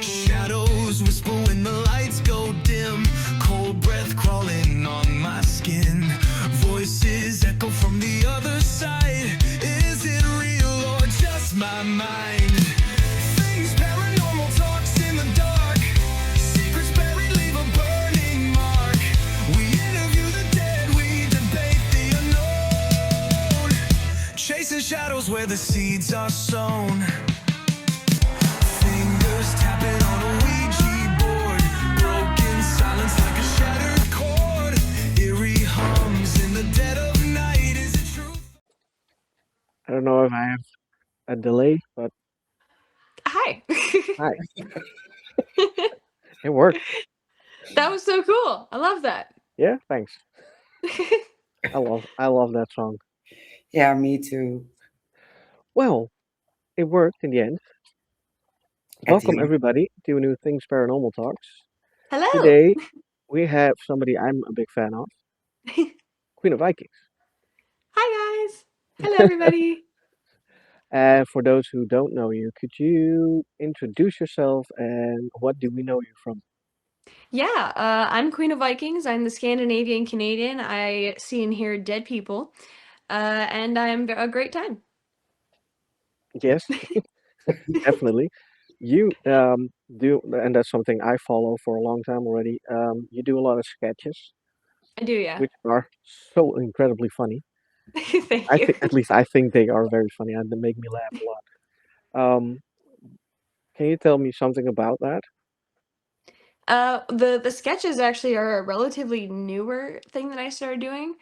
Shadows whisper when the lights go dim. Cold breath crawling on my skin. Voices echo from the other side. Is it real or just my mind? Things paranormal talks in the dark. Secrets buried leave a burning mark. We interview the dead, we debate the unknown. Chasing shadows where the seeds are sown. Fingers tapping on a Ouija board. Broken silence like a shattered chord. Eerie hums in the dead of night. Is it true? I don't know if I have a delay, but Hi. hi, it worked. That was so cool. I love that. Yeah, thanks. I love that song. Yeah, me too. Well, it worked in the end. At the Welcome end. everybody to New Things Paranormal Talks. Hello. Today we have somebody I'm a big fan of, Queen of Vikings. Hi, guys. Hello, everybody. For those who don't know you, could you introduce yourself and what do we know you from? Yeah, I'm Queen of Vikings. I'm the Scandinavian Canadian. I see and hear dead people, and I'm a great time. Yes, definitely. You do, and that's something I follow for a long time already. You do a lot of sketches, I do, yeah. which are so incredibly funny. Thank I you. think, at least I think they are very funny and they make me laugh a lot. Can you tell me something about that? The sketches actually are a relatively newer thing that I started doing.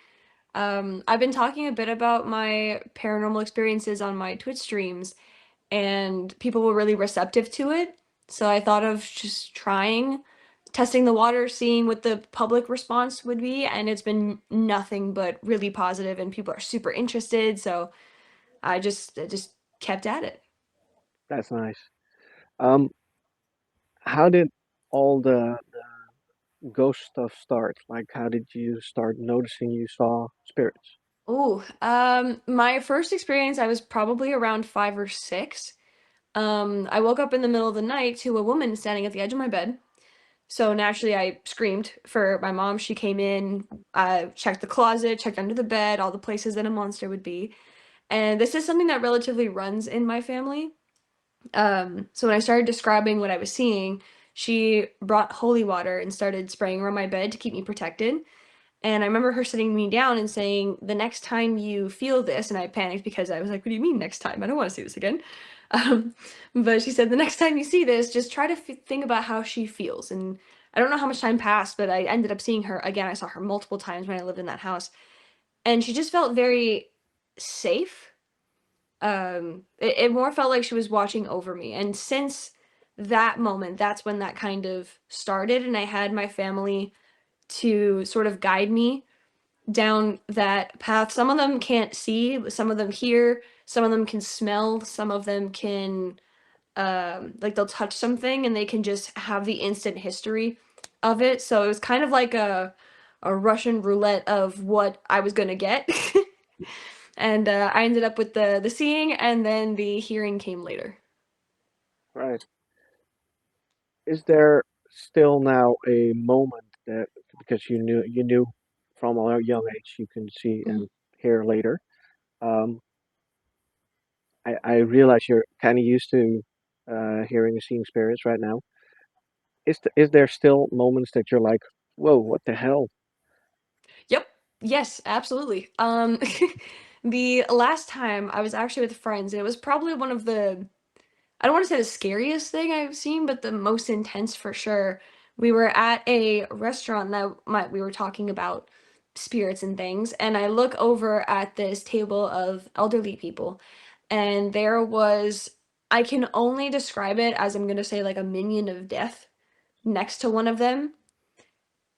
I've been talking a bit about my paranormal experiences on my Twitch streams, and people were really receptive to it. So I thought of just testing the water, seeing what the public response would be, and it's been nothing but really positive, and people are super interested. So I just kept at it. That's nice. Um, how did all the ghost stuff start? Like, how did you start noticing you saw spirits? Oh, my first experience, I was probably around 5 or 6. I woke up in the middle of the night to a woman standing at the edge of my bed. So naturally, I screamed for my mom. She came in, checked the closet, checked under the bed, all the places that a monster would be. And this is something that relatively runs in my family. So when I started describing what I was seeing, she brought holy water and started spraying around my bed to keep me protected. And I remember her sitting me down and saying, "The next time you feel this," and I panicked because I was like, "What do you mean next time? I don't want to see this again." Um, but she said, "The next time you see this, just try to think about how she feels." And I don't know how much time passed, but I ended up seeing her again. I saw her multiple times when I lived in that house, and she just felt very safe. It more felt like she was watching over me. And since that moment, that's when that kind of started, and I had my family to sort of guide me down that path. Some of them can't see, but some of them hear, some of them can smell, some of them can like they'll touch something and they can just have the instant history of it. So it was kind of like a Russian roulette of what I was gonna get. And I ended up with the seeing, and then the hearing came later. Right. Is there still now a moment that because you knew from a young age you can see Mhm. and hear later? Um, I realize you're kind of used to hearing and seeing spirits right now. Is there still moments that you're like, whoa, what the hell? Yep. Yes, absolutely. The last time I was actually with friends, and it was probably one of the, I don't want to say the scariest thing I've seen, but the most intense for sure. We were at a restaurant that we were talking about spirits and things, and I look over at this table of elderly people, and there was, I can only describe it as, I'm gonna say, like a minion of death next to one of them,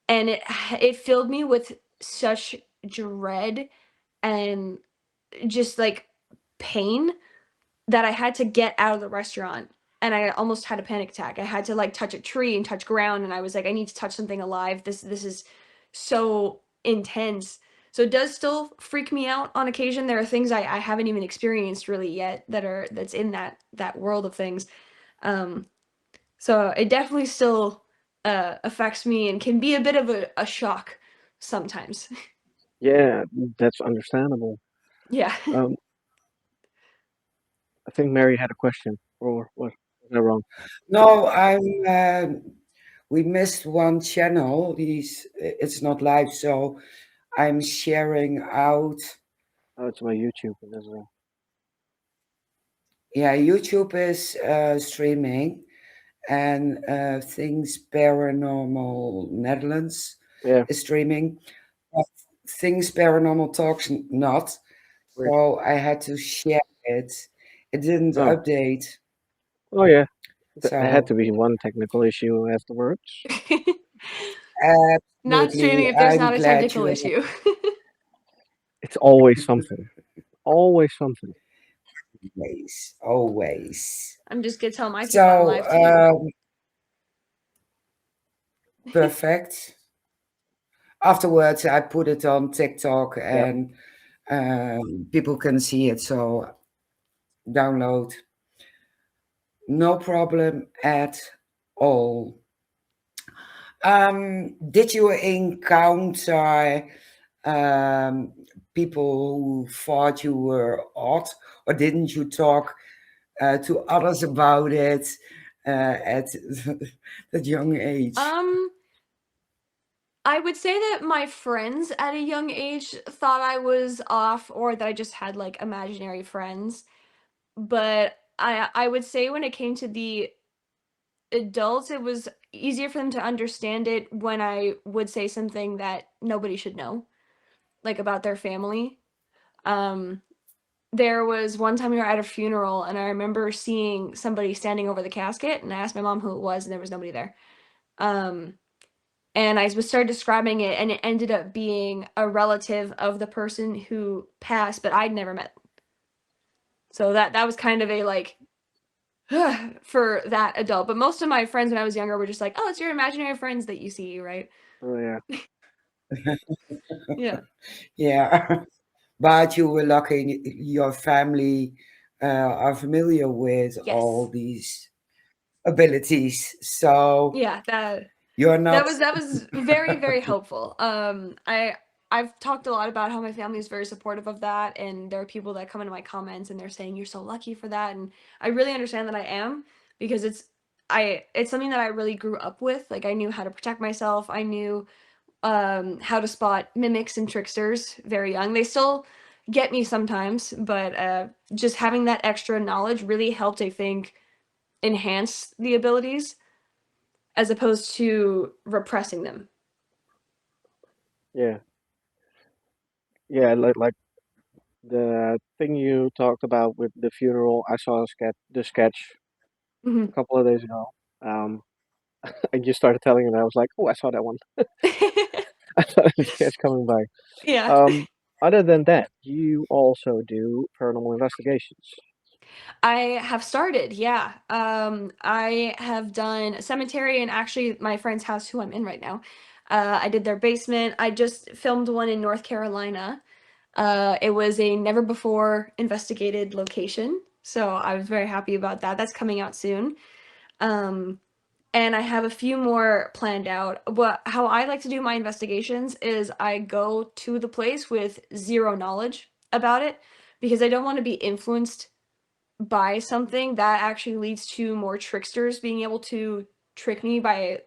and it filled me with such dread and just like pain that I had to get out of the restaurant, and I almost had a panic attack. I had to like touch a tree and touch ground, and I was like, I need to touch something alive. This is so intense. So it does still freak me out on occasion. There are things I haven't even experienced really yet that's in that world of things. Um, so it definitely still affects me and can be a bit of a shock sometimes. Yeah, that's understandable. Yeah. Um, I think Mary had a question, or what? Was I wrong? No, we missed one channel. It's not live, so I'm sharing out. Oh, it's my YouTube. Yeah, YouTube is streaming, and Things Paranormal Netherlands Yeah, is streaming. But Things Paranormal Talks not. weird. So I had to share it. It didn't Oh, update. oh yeah. There had to So be one technical issue afterwards. Not streaming absolutely, if there's I'm not a glad technical you issue. It's always something. Always something. always. I'm just gonna tell my people I'm So live too. perfect. Afterwards, I put it on TikTok Yeah. and people can see it. So download, no problem at all. Did you encounter um, people who thought you were odd, or didn't you talk to others about it at that young age? Um, I would say that my friends at a young age thought I was off or that I just had like imaginary friends. But I would say when it came to the adults, it was easier for them to understand it when I would say something that nobody should know, like about their family. Um, there was one time we were at a funeral and I remember seeing somebody standing over the casket and I asked my mom who it was and there was nobody there. Um, and I was started describing it and it ended up being a relative of the person who passed, but I'd never met. So that was kind of a like for that adult. But most of my friends when I was younger were just like, "Oh, it's your imaginary friends that you see, right?" Oh yeah. Yeah. Yeah, but you were lucky your family are familiar with all Yes. these abilities, so Yeah, you're not. that was very, very helpful. I've talked a lot about how my family is very supportive of that, and there are people that come into my comments and they're saying you're so lucky for that, and I really understand that I am because it's something that I really grew up with. Like I knew how to protect myself. I knew how to spot mimics and tricksters very young. They still get me sometimes, but just having that extra knowledge really helped, I think, enhance the abilities as opposed to repressing them. Yeah. Yeah. Like the thing you talked about with the funeral. I saw the sketch a Mhm. couple of days ago. Um, and you started telling it, and I was like, oh, I saw that one. I saw the sketch coming by. Yeah. Um, other than that, you also do paranormal investigations. I have started, yeah. I have done cemetery and actually my friend's house who I'm in right now. I did their basement. I just filmed one in North Carolina. It was a never before investigated location, so I was very happy about that. That's coming out soon. Um, and I have a few more planned out. How I like to do my investigations is I go to the place with zero knowledge about it because I don't want to be influenced by something that actually leads to more tricksters being able to trick me by,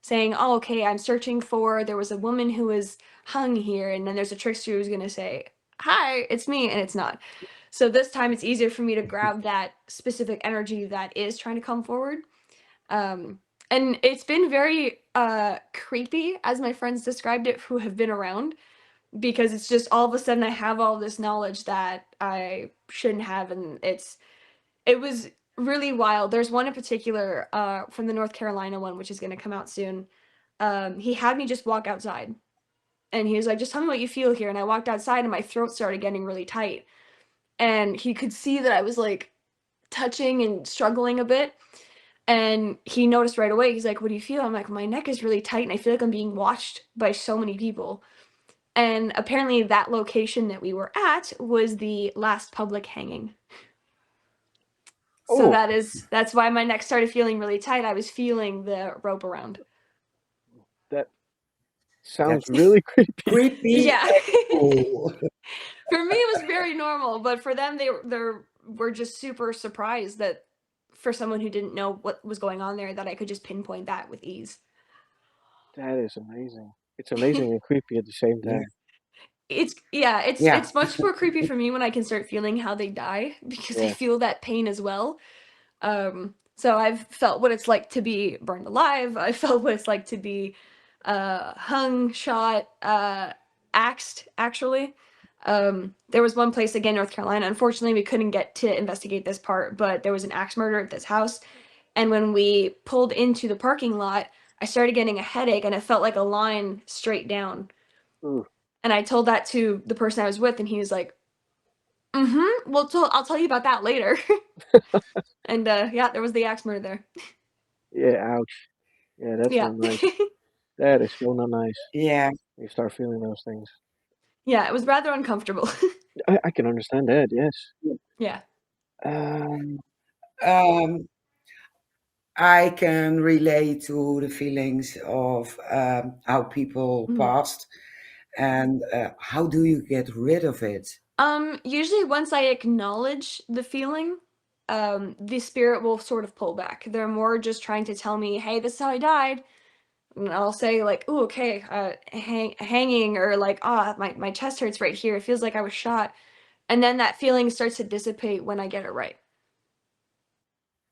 saying, "Oh, okay, I'm searching for there was a woman who was hung here," and then there's a trickster who's gonna say, "Hi, it's me," and it's not. So this time it's easier for me to grab that specific energy that is trying to come forward. Um, and it's been very creepy, as my friends described it, who have been around, because it's just all of a sudden I have all this knowledge that I shouldn't have, and it was really wild. There's one in particular, from the North Carolina one, which is gonna come out soon. He had me just walk outside, and he was like, "Just tell me what you feel here." And I walked outside, and my throat started getting really tight, and he could see that I was like touching and struggling a bit. And he noticed right away. He's like, "What do you feel?" I'm like, "My neck is really tight, and I feel like I'm being watched by so many people." And apparently that location that we were at was the last public hanging. So Oh, that's why my neck started feeling really tight. I was feeling the rope around. that sounds That's really creepy. creepy Yeah. and cool. For me it was very normal, but for them they were just super surprised that for someone who didn't know what was going on there that I could just pinpoint that with ease. That is amazing. It's amazing and creepy at the same Yeah. time. It's yeah, Yeah. it's much more creepy for me when I can start feeling how they die because I Yeah. feel that pain as well. So I've felt what it's like to be burned alive. I felt what it's like to be hung, shot, axed, actually. There was one place again, North Carolina. Unfortunately, we couldn't get to investigate this part, but there was an axe murder at this house. And when we pulled into the parking lot, I started getting a headache and it felt like a line straight down. Ooh, And I told that to the person I was with, and he was like, "Mm-hmm. Well, I'll tell you about that later." And yeah, there was the axe murder there. yeah, ouch. Yeah, that's Yeah. not nice. That is so not nice. Yeah. You start feeling those things. Yeah, it was rather uncomfortable. I can understand that, yes. Yeah. Um, Um, I can relate to the feelings of how people Mhm. passed and how do you get rid of it? Usually once I acknowledge the feeling, the spirit will sort of pull back. They're more just trying to tell me, "Hey, this is how I died." And I'll say like, "Oh, okay, hanging," or like, "Ah, my chest hurts right here. It feels like I was shot." And then that feeling starts to dissipate when I get it right.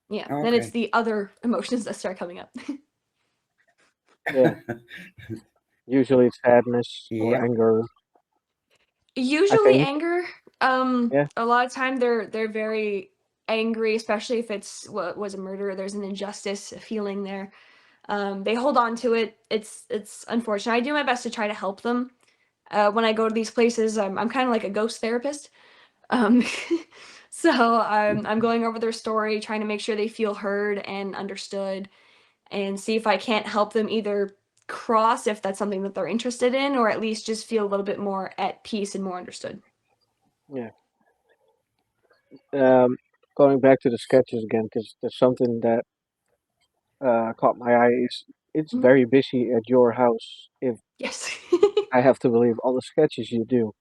Yeah. Then it's Okay. the other emotions that start coming up. yeah, usually it's sadness or Yep. anger, I Usually think. anger. Yeah. A lot of time they're very angry, especially if it's what was a murder. There's an injustice, a feeling there. They hold on to it. It's unfortunate. I do my best to try to help them. When I go to these places, I'm kind of like a ghost therapist. Um, so I'm going over their story, trying to make sure they feel heard and understood, and see if I can't help them either cross if that's something that they're interested in, or at least just feel a little bit more at peace and more understood. Yeah. Um, Going back to the sketches again, because there's something that caught my eye. Is it's Mhm. very busy at your house, if Yes. I have to believe all the sketches you do.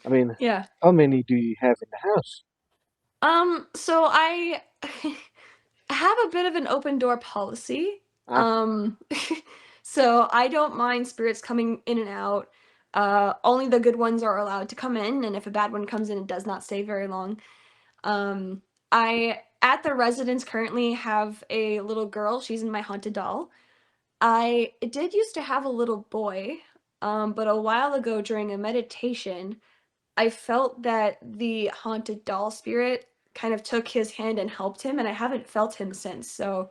I mean, Yeah. how many do you have in the house? So I have a bit of an open door policy. Ah, Um, so I don't mind spirits coming in and out. Only the good ones are allowed to come in, and if a bad one comes in, it does not stay very long. Um, I at the residence currently have a little girl. She's in my haunted doll. I did used to have a little boy, but a while ago during a meditation, I felt that the haunted doll spirit kind of took his hand and helped him, and I haven't felt him since. So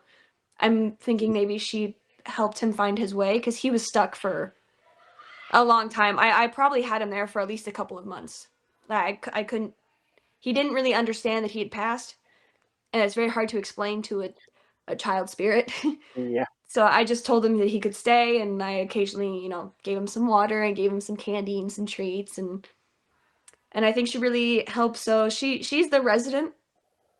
I'm thinking maybe she helped him find his way because he was stuck for a long time. I probably had him there for at least a couple of months. I couldn't, he didn't really understand that he had passed, and it's very hard to explain to a child spirit. yeah. So I just told him that he could stay, and I occasionally, gave him some water and gave him some candy and some treats, and I think she really helps. So she's the resident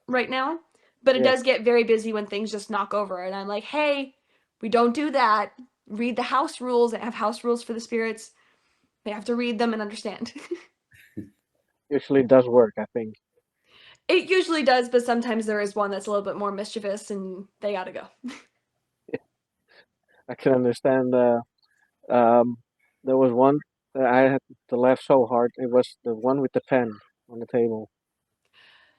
right now, but it Yeah. does get very busy when things just knock over, and I'm like, "Hey, we don't do that. Read the house rules. I have house rules for the spirits. They have to read them and understand." Usually it does work, I think. It usually does, but sometimes there is one that's a little bit more mischievous, and they gotta go. I can understand. Um, there was one that I had to laugh so hard. It was the one with the pen on the table.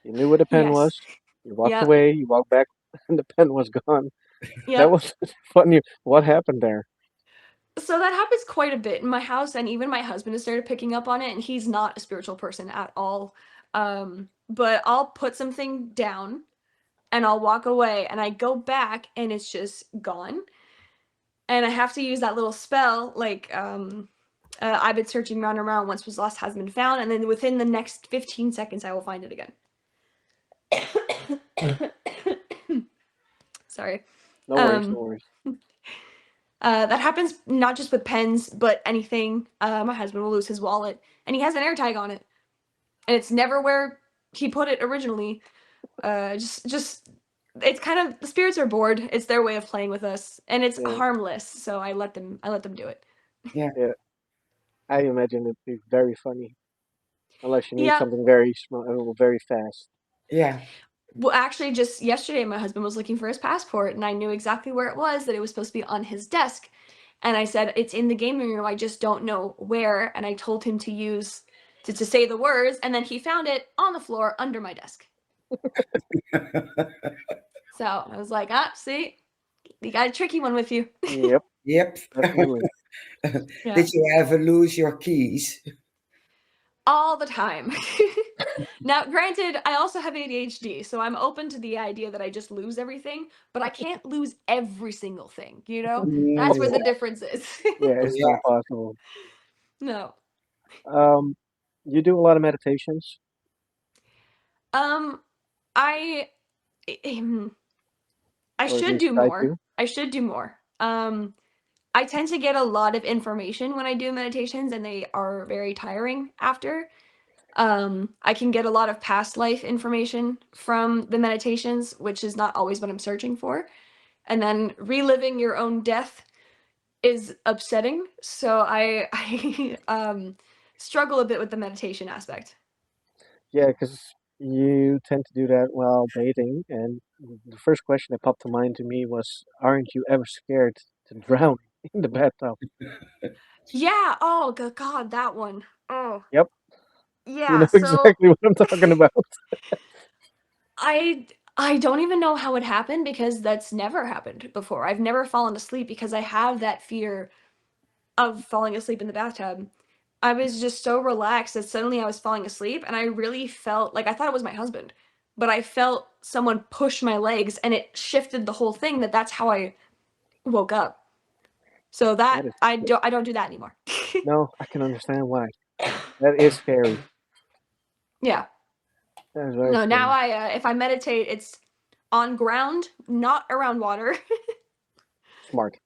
You knew where the pen Yes. was. You walked Yep. away. You walked back, and the pen was gone. That Yep. was funny. What happened there? So that happens quite a bit in my house, and even my husband has started picking up on it, and he's not a spiritual person at all. But I'll put something down and I'll walk away and I go back and it's just gone. And I have to use that little spell, like I've been searching round and round, once was lost has been found, and then within the next 15 seconds I will find it again. Sorry. No worries, no Um worries. That happens not just with pens, but anything. My husband will lose his wallet, and he has an air tag on it, and it's never where he put it originally. Just it's kind of the spirits are bored. It's their way of playing with us, and it's Yeah, harmless. So I let them do it. Yeah. yeah. I imagine it'd be very funny, unless you need Yeah. something very small, very fast. Yeah. Well, actually, just yesterday, my husband was looking for his passport, and I knew exactly where it was, that it was supposed to be on his desk. And I said, "It's in the gaming room. I just don't know where." And I told him to say the words, and then he found it on the floor under my desk. So I was like, see, you got a tricky one with you. Yep, Yep. definitely. Yeah. Did you ever lose your keys? All the time. Now, granted, I also have ADHD, so I'm open to the idea that I just lose everything, but I can't lose every single thing, you know? That's where Mm, the difference is. Yeah, it's yeah. not possible. No. Um, you do a lot of meditations, Um, I I or at should least do try more. to. I should do more. I tend to get a lot of information when I do meditations, and they are very tiring after. I can get a lot of past life information from the meditations, which is not always what I'm searching for. And then reliving your own death is upsetting. So I struggle a bit with the meditation aspect. Yeah, because you tend to do that while bathing, and the first question that popped to mind to me was, "Aren't you ever scared to drown in the bathtub?" Yeah. Oh, God, that one. Oh, Yep, you yeah. know So exactly what I'm talking about. I I don't even know how it happened because that's never happened before. I've never fallen asleep because I have that fear of falling asleep in the bathtub. I was just so relaxed that suddenly I was falling asleep, and I really felt like I thought it was my husband, but I felt someone push my legs, and it shifted the whole thing. That's how I woke up. So that That is, I don't do that anymore. no, I can understand why. That is scary. Yeah. That is very No, now scary. if I meditate, it's on ground, not around water. Smart,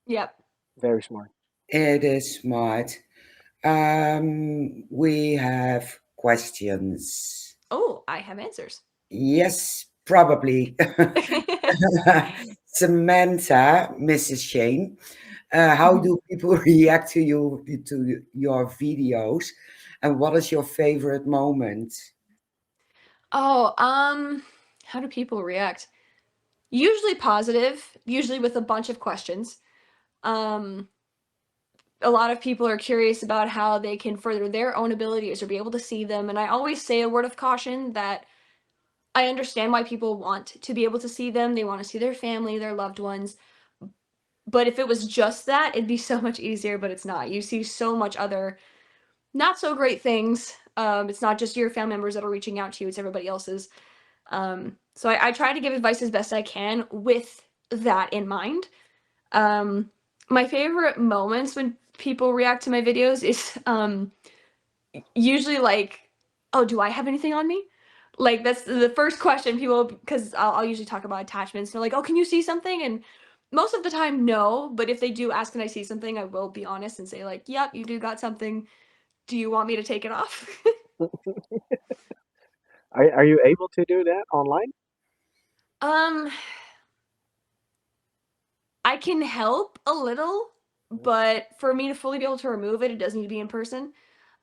Yep. very smart. It is smart. We have questions. Oh, I have answers. Yes, probably. Samantha, Mrs. Shane, how do people react to your videos, and what is your favorite moment? Oh, how do people react? Usually positive, usually with a bunch of questions. Um, a lot of people are curious about how they can further their own abilities or be able to see them. And I always say a word of caution that I understand why people want to be able to see them. They want to see their family, their loved ones. But if it was just that, it'd be so much easier, but it's not. You see so much other not so great things. It's not just your family members that are reaching out to you, it's everybody else's. So I try to give advice as best I can with that in mind. Um, my favorite moments when people react to my videos is usually like, "Oh, do I have anything on me?" Like that's the first question people because I'll usually talk about attachments. They're like, "Oh, can you see something?" And most of the time, no. But if they do ask, "Can I see something?" I will be honest and say like, "Yep, you do got something. Do you want me to take it off?" Are you able to do that online? um, I can help a little, but for me to fully be able to remove it, it does need to be in person.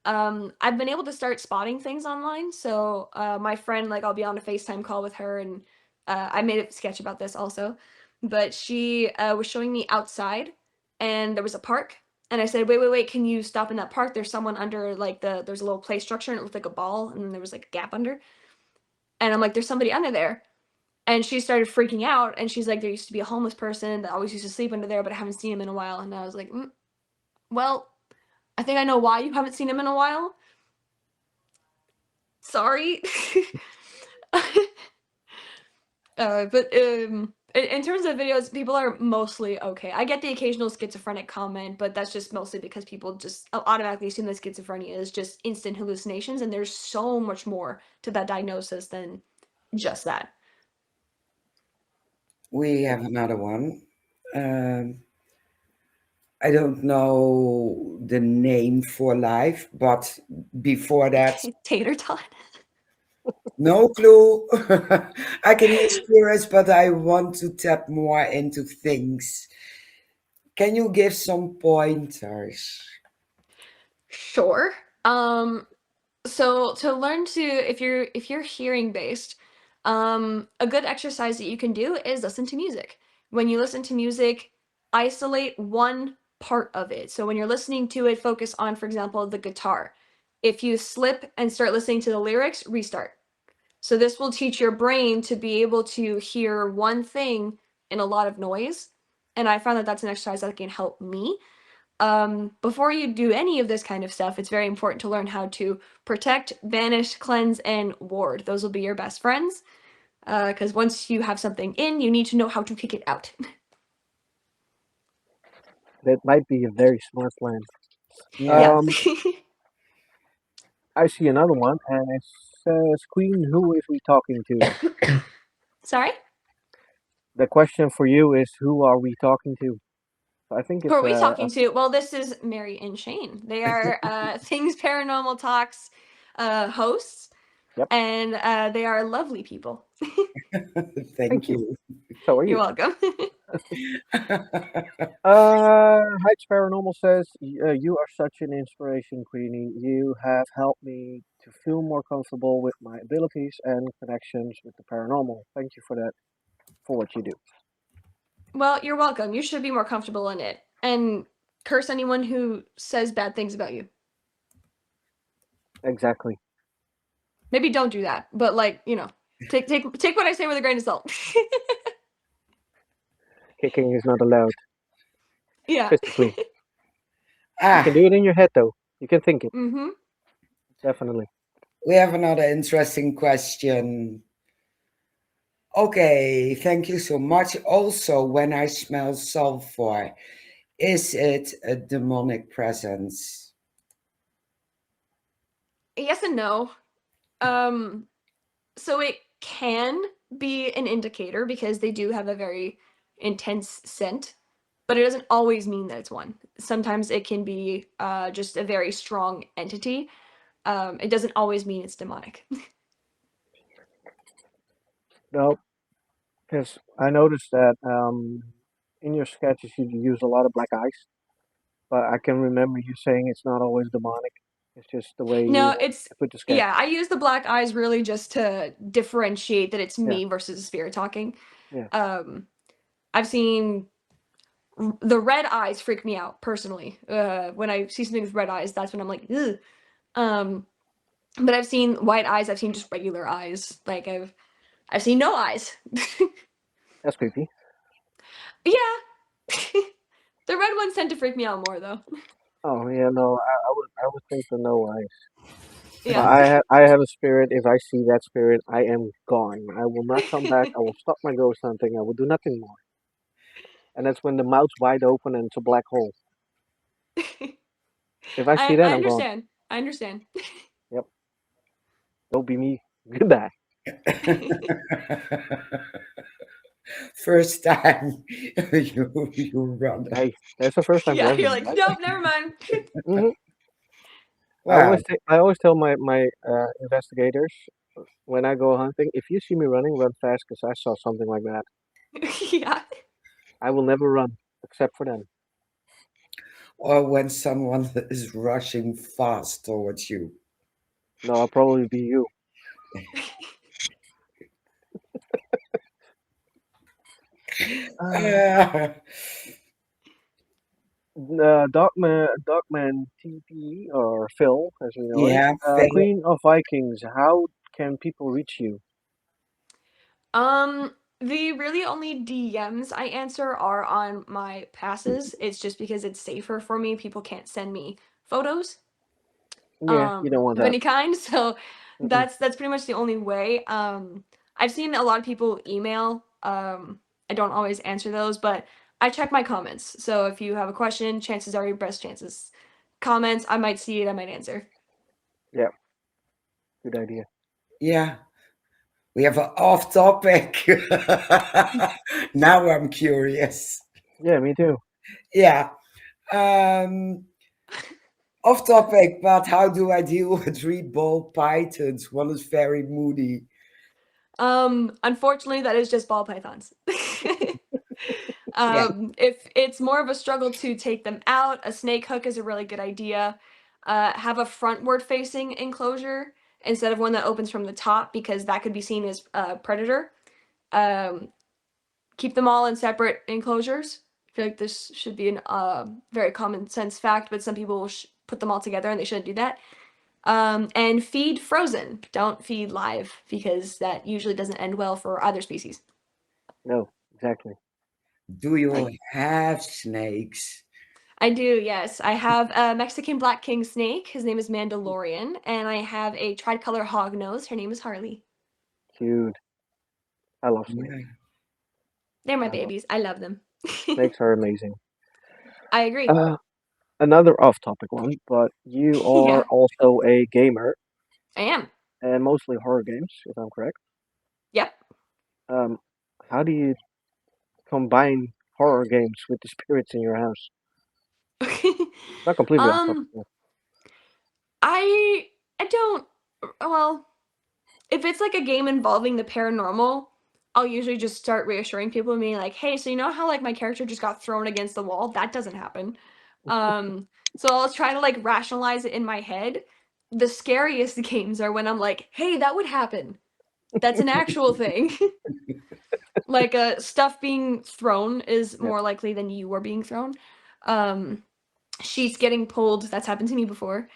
I've been able to start spotting things online. So my friend, like, I'll be on a FaceTime call with her, and I made a sketch about this also. But she was showing me outside, and there was a park, and I said, "Wait, can you stop in that park? There's someone under like there's a little play structure, and it looked like a ball, and then there was like a gap under." And I'm like, "There's somebody under there." And she started freaking out, and she's like, "There used to be a homeless person that always used to sleep under there, but I haven't seen him in a while." And I was like, "Well, I think I know why you haven't seen him in a while. Sorry." But in terms of videos, people are mostly okay. I get the occasional schizophrenic comment, but that's just mostly because people just automatically assume that schizophrenia is just instant hallucinations, and there's so much more to that diagnosis than just that. We have another one. Um, I don't know the name for life, but before that, Tater tot. no clue. I can hear spirits, but I want to tap more into things. Can you give some pointers? Sure. Um, so to learn to if you're hearing based, a good exercise that you can do is listen to music. When you listen to music, isolate one part of it. So when you're listening to it, focus on, for example, the guitar. If you slip and start listening to the lyrics, restart. So this will teach your brain to be able to hear one thing in a lot of noise. And I found that that's an exercise that can help me. Before you do any of this kind of stuff, it's very important to learn how to protect, banish, cleanse, and ward. Those will be your best friends. Because once you have something in, you need to know how to kick it out. That might be a very smart plan. Yeah. Yeah. Um, I see another one, and it says, "Queen, who is we talking to?" Sorry? The question for you is, who are we talking to? I think Who it's are we talking to? Well, this is Mary and Shane. They are Things Paranormal Talks hosts, yep. and they are lovely people. Thank Thank you. you. So are You're you? welcome. Heights Paranormal says, "You are such an inspiration, Queenie. You have helped me to feel more comfortable with my abilities and connections with the paranormal. Thank you for that, for what you do." Well, you're welcome. You should be more comfortable in it. And curse anyone who says bad things about you. Exactly. Maybe don't do that, but like, take what I say with a grain of salt. Kicking is not allowed Yeah. physically. You can Ah, do it in your head, though. You can think it. Mm-hmm. Definitely. we have another interesting question. Okay, thank you so much. Also, when I smell sulfur, is it a demonic presence? Yes and no. Um, so it can be an indicator because they do have a very intense scent, but it doesn't always mean that it's one. Sometimes it can be just a very strong entity. It doesn't always mean it's demonic. No, because I noticed that in your sketches you use a lot of black eyes, but I can remember you saying it's not always demonic. It's just the way you No, it's put the sketch. yeah, I use the black eyes really just to differentiate that it's Yeah, me versus a spirit talking. yeah, Um, I've seen the red eyes freak me out personally. When I see something with red eyes, that's when I'm like, ugh. Um, but I've seen white eyes. I've seen just regular eyes. Like I've seen no eyes. that's creepy. Yeah, the red ones tend to freak me out more though. Oh yeah, no, I would think the no eyes. But Yeah. I have a spirit. If I see that spirit, I am gone. I will not come back. I will stop my ghost hunting. I will do nothing more. And that's when the mouth's wide open and it's a black hole. If I see I that, I I'm gone. understand. I understand. Yep, don't be me. Goodbye. First time you run. Hey, that's the first time for Yeah, you're everyone, like, right? nope, never mind. hmm Wow. I always tell my investigators when I go hunting, if you see me running, run fast because I saw something like that. Yeah. I will never run except for them. Or when someone is rushing fast towards you. No, I'll probably be you. Uh, Ah, Dogman TP or Phil, as we know him. yeah, Phil. Queen of Vikings. How can people reach you? Um, the really only DMs I answer are on my passes. It's just because it's safer for me. People can't send me photos Yeah, you don't want of that. any kind. So Mm-mm. that's pretty much the only way. I've seen a lot of people email. I don't always answer those, but I check my comments. So if you have a question, chances are your best chances. Comments, I might see it, I might answer. Yeah, good idea. Yeah, we have an off topic. Now I'm curious. Yeah, me too. Yeah. Um, Off topic, but how do I deal with three ball pythons? One is very moody. Unfortunately, that is just ball pythons. Yeah, If it's more of a struggle to take them out, a snake hook is a really good idea. Have a frontward facing enclosure instead of one that opens from the top because that could be seen as a predator. Um, Keep them all in separate enclosures. I feel like this should be an very common sense fact, but some people will put them all together and they shouldn't do that. And feed frozen. Don't feed live because that usually doesn't end well for either species. No, exactly. do I you have snakes? I do, yes. I have a Mexican black king snake. His name is Mandalorian. And I have a tricolor hognose. Her name is Harley. cute. I love snakes. Yeah. They're my I love babies. I love them. snakes are amazing. I agree. Uh, Another off-topic one, but you are Yeah, also a gamer I am. and mostly horror games, if I'm correct. Yep. Um, how do you combine horror games with the spirits in your house? Not completely off topic. um, Yeah. I I don't well, if it's like a game involving the paranormal, I'll usually just start reassuring people and being like, "Hey, so you know how like my character just got thrown against the wall? That doesn't happen." So I'll try to like rationalize it in my head. The scariest games are when I'm like, "Hey, that would happen. That's an actual thing." Like stuff being thrown is Yep. more likely than you are being thrown. Um Sheets getting pulled, that's happened to me before.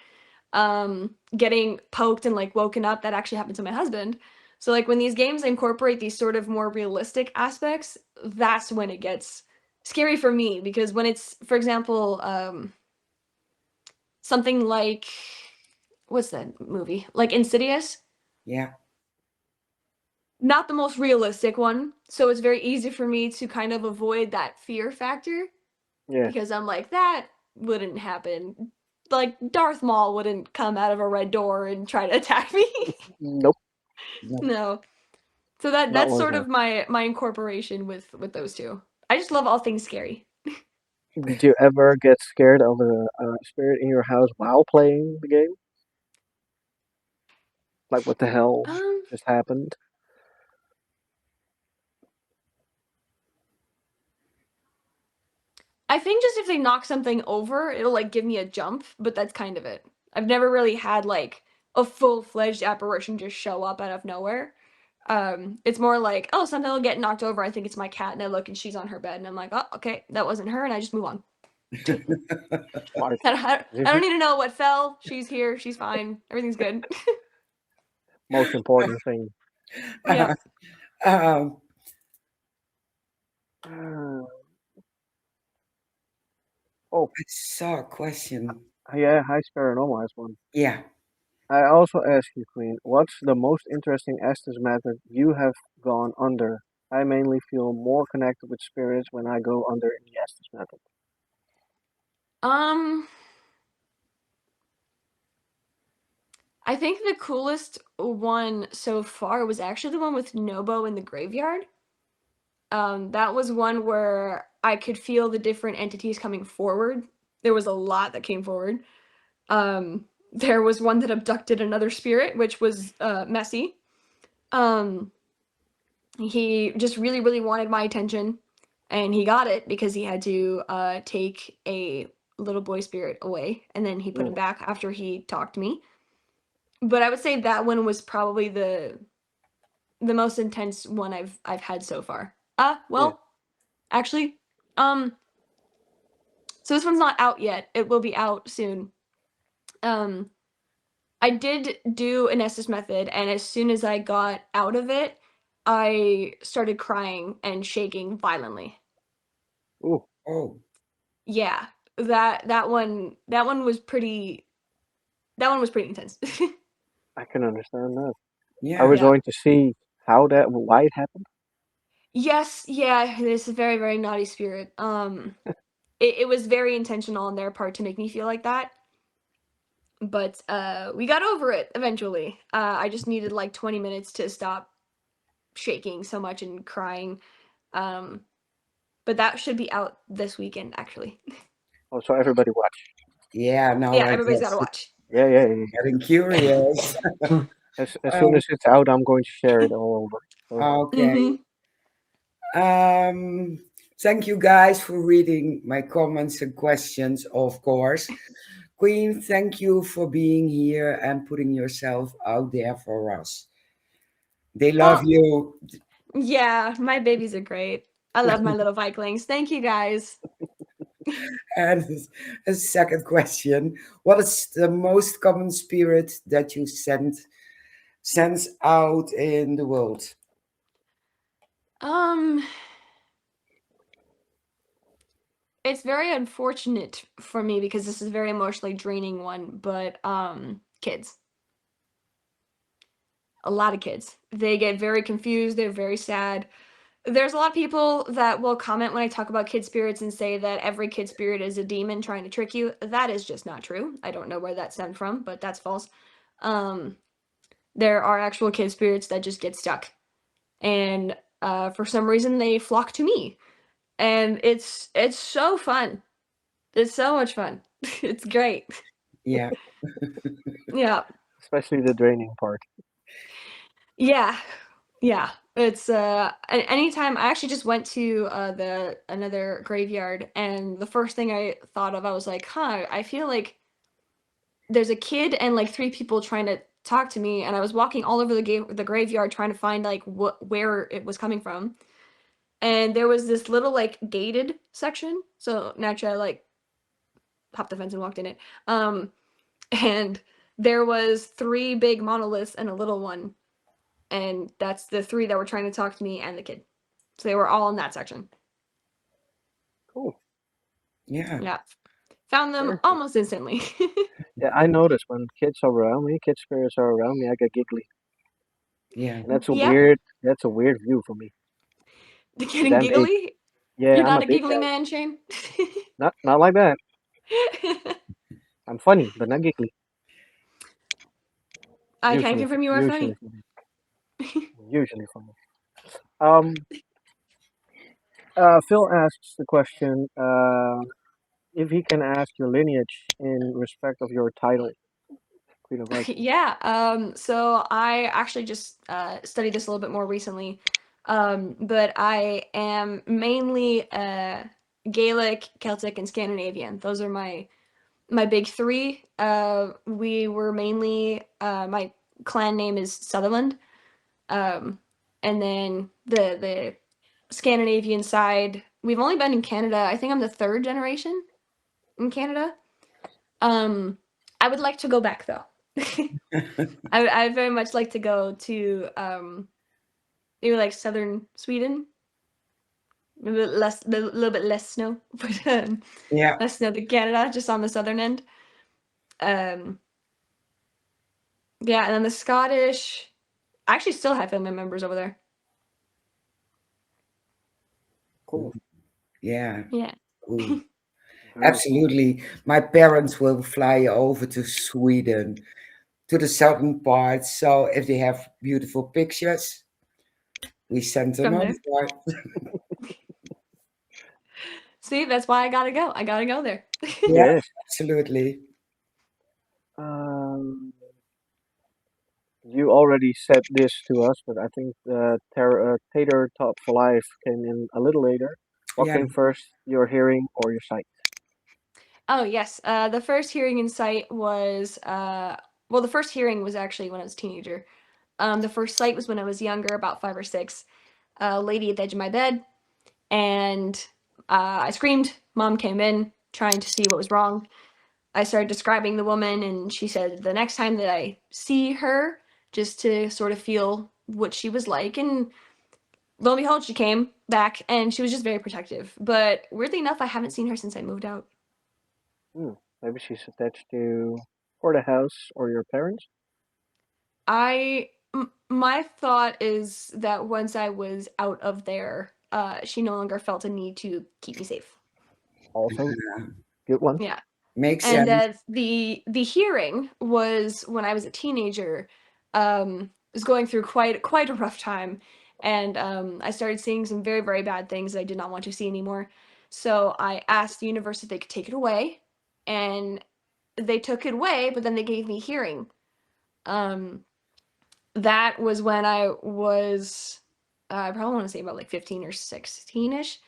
Getting poked and like woken up, that actually happened to my husband. So like when these games incorporate these sort of more realistic aspects, that's when it gets scary for me because when it's, for example, something like what's that movie, like Insidious, Yeah. not the most realistic one, so it's very easy for me to kind of avoid that fear factor Yeah. because I'm like, that wouldn't happen. Like Darth Maul wouldn't come out of a red door and try to attack me. Nope. Yeah. No. So that Not that's like sort that. of my incorporation with those two. I just love all things scary. Did you ever get scared of a spirit in your house while playing the game? Like, what the hell Um, just happened? I think just if they knock something over, it'll like give me a jump, but that's kind of it. I've never really had like a full-fledged apparition just show up out of nowhere. It's more like, oh, something will get knocked over. I think it's my cat, and I look and she's on her bed, and I'm like, oh, okay, that wasn't her, and I just move on. Smart. I This don't is need to know what fell. She's here. She's fine. Everything's good. most important thing. Yep. um, Uh, oh, I saw a question. yeah, High Paranormal has one. Yeah. I also ask you, Queen, what's the most interesting Estes method you have gone under? I mainly feel more connected with spirits when I go under in the Estes method. Um, I think the coolest one so far was actually the one with Nobo in the graveyard. That was one where I could feel the different entities coming forward. There was a lot that came forward. There was one that abducted another spirit, which was messy. Um, he just really, really wanted my attention, and he got it because he had to take a little boy spirit away, and then he put him Mm, back after he talked to me. But I would say that one was probably the most intense one I've had so far. yeah. Well, actually, um, so this one's not out yet. It will be out soon. Um, I did do an Estes method, and as soon as I got out of it, I started crying and shaking violently. Ooh, Oh, Yeah, that one was pretty intense. I can understand that. Are yeah. we Yeah. going to see why it happened? Yes, yeah, this is very, very naughty spirit. It was very intentional on their part to make me feel like that, but we got over it eventually. I just needed like 20 minutes to stop shaking so much and crying. Um, but that should be out this weekend, actually. Oh, so everybody watch. Yeah, now Yeah, I everybody's got to guess. watch. Yeah, yeah, yeah. Getting curious. As soon Um, as it's out, I'm going to share it all over. So okay. Mm-hmm. Um, Thank you guys for reading my comments and questions, of course. Queen, thank you for being here and putting yourself out there for us. They love Oh, you. yeah, my babies are great. I love my little Vikings. Thank you guys. And a second question: what is the most common spirit that you sense out in the world? Um, it's very unfortunate for me because this is a very emotionally draining one, but kids. A lot of kids. They get very confused, they're very sad. There's a lot of people that will comment when I talk about kid spirits and say that every kid spirit is a demon trying to trick you. That is just not true. I don't know where that stemmed from, but that's false. Um, there are actual kid spirits that just get stuck, and for some reason they flock to me, and it's so fun. It's so much fun. It's great. Yeah, Yeah, especially the draining part. yeah, yeah. It's anytime I actually just went to the another graveyard, and the first thing I thought of, I was like, huh, I feel like there's a kid and like three people trying to talk to me, and I was walking all over the graveyard trying to find like where it was coming from. And there was this little like gated section. So naturally I like hopped the fence and walked in it. And there was three big monoliths and a little one. And that's the three that were trying to talk to me and the kid. So they were all in that section. Cool. yeah, Yeah. Found them Very cool. almost instantly. Yeah, I notice when kids are around me, kid spirits are around me, I get giggly, yeah, and that's a Yep. weird. That's a weird view for me because Getting I'm big. giggly. Yeah, You're I'm not a a big giggly guy. man, Shane. Not like that. I'm funny, but not giggly. I can Usually, confirm you are usually funny. funny. Usually funny. Um, Phil asks the question if he can ask your lineage in respect of your title, Queen of Vikings. Yeah, so I actually just studied this a little bit more recently. But I am mainly Gaelic, Celtic, and Scandinavian. Those are my big three. We were mainly my clan name is Sutherland. Um, and then the Scandinavian side, we've only been in Canada. I think I'm the third generation in Canada. Um, I would like to go back though. I very much like to go to maybe like southern Sweden. A little bit less snow, but yeah. less snow than Canada, just on the southern end. Um, yeah, and then the Scottish. I actually still have family members over there. Cool. Yeah. Yeah. Ooh, Very cool. absolutely. My parents will fly over to Sweden, to the southern part. So if they have beautiful pictures, we send them From there. over. See, that's why I gotta go. I gotta go there. Yeah, Yes. absolutely. Um, you already said this to us, but I think Tater Top for Life came in a little later. What Yeah, came first, your hearing or your sight? Oh yes. The first hearing in sight was well, the first hearing was actually when I was a teenager. The first sight was when I was younger, about 5 or 6. A lady at the edge of my bed, and I screamed. Mom came in, trying to see what was wrong. I started describing the woman, and she said the next time that I see her, just to sort of feel what she was like. And lo and behold, she came back, and she was just very protective. But weirdly enough, I haven't seen her since I moved out. Hmm. Maybe she's attached to or the house or your parents. My thought is that once I was out of there, she no longer felt a need to keep me safe. Also, good one. Yeah. makes And sense. the hearing was when I was a teenager. Was going through quite a rough time, and I started seeing some very very bad things I did not want to see anymore. So I asked the universe if they could take it away, and they took it away, but then they gave me hearing. Um, that was when I was, I probably want to say about like 15 or 16 ish.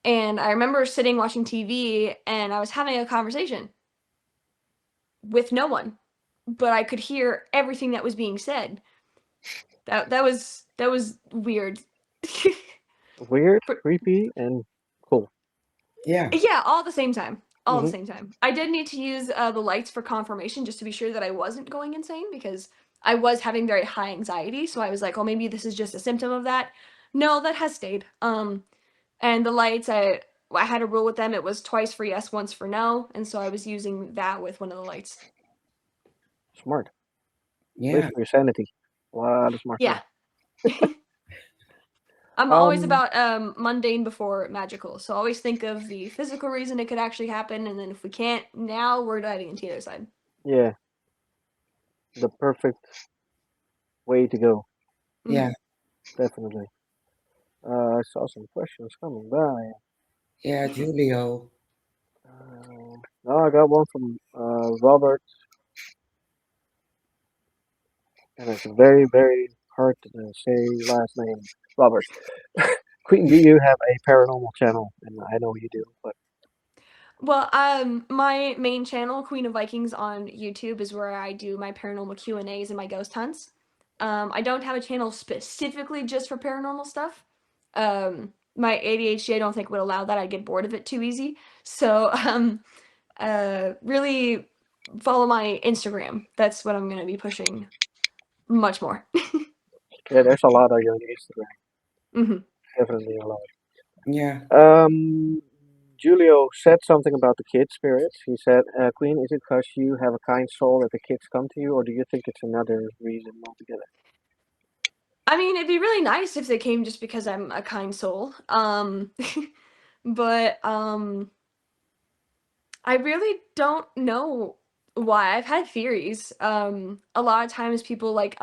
And I remember sitting watching TV and I was having a conversation with no one, but I could hear everything that was being said. That was weird. Weird, For, creepy, and cool. Yeah. yeah, all at the same time. All at the Hmm. same time. I did need to use the lights for confirmation just to be sure that I wasn't going insane because I was having very high anxiety. So I was like, oh, maybe this is just a symptom of that. No, that has stayed. And the lights, I had a rule with them. It was twice for yes, once for no, and so I was using that with one of the lights. Smart. Ways Yeah. for your sanity. A lot of smart Yeah. stuff. I'm always Um, about mundane before magical. So always think of the physical reason it could actually happen, and then if we can't now, we're diving into the other side. yeah, the perfect way to go. Yeah. Hmm. Definitely. I saw some questions coming by. Yeah, Julio. No, I got one from Robert, and it's very, very hard to say last name. Robert. Queen, do you have a paranormal channel? And I know you do, but Well, my main channel, Queen of Vikings on YouTube, is where I do my paranormal Q&As and my ghost hunts. I don't have a channel specifically just for paranormal stuff. My ADHD, I don't think would allow that. I'd get bored of it too easy. So, really follow my Instagram. That's what I'm going to be pushing much more. yeah, there's a lot on your Instagram. Hmm. Definitely a lot. Yeah. Julio said something about the kid spirits. He said, Queen, is it because you have a kind soul that the kids come to you, or do you think it's another reason altogether? I mean, it'd be really nice if they came just because I'm a kind soul. But I really don't know why. I've had theories. A lot of times people like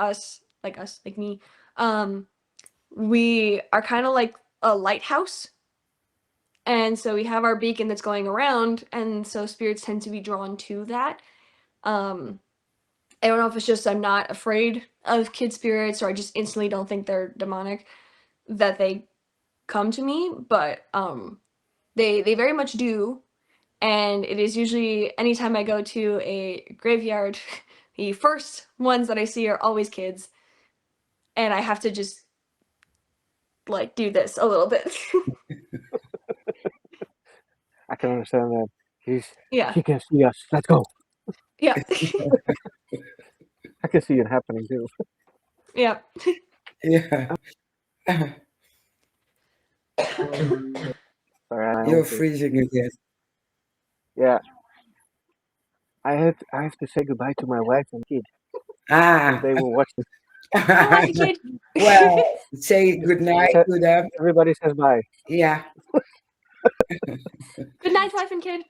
me, um, we are kind of like a lighthouse. And so we have our beacon that's going around, and so spirits tend to be drawn to that. Um, I don't know if it's just I'm not afraid of kid spirits or I just instantly don't think they're demonic that they come to me, but they very much do. And it is usually anytime I go to a graveyard, the first ones that I see are always kids, and I have to just like do this a little bit. I can understand that. He's, Yeah, he can see us. Let's go. yeah, I can see it happening too. yeah. Yeah. Sorry, I You're almost did. freezing again. Yeah, I have to say goodbye to my wife and kid because Ah. they were watching. Hi, wife and kid. Well, say good They night said, to them. everybody says bye. Yeah. Good night, wife and kid.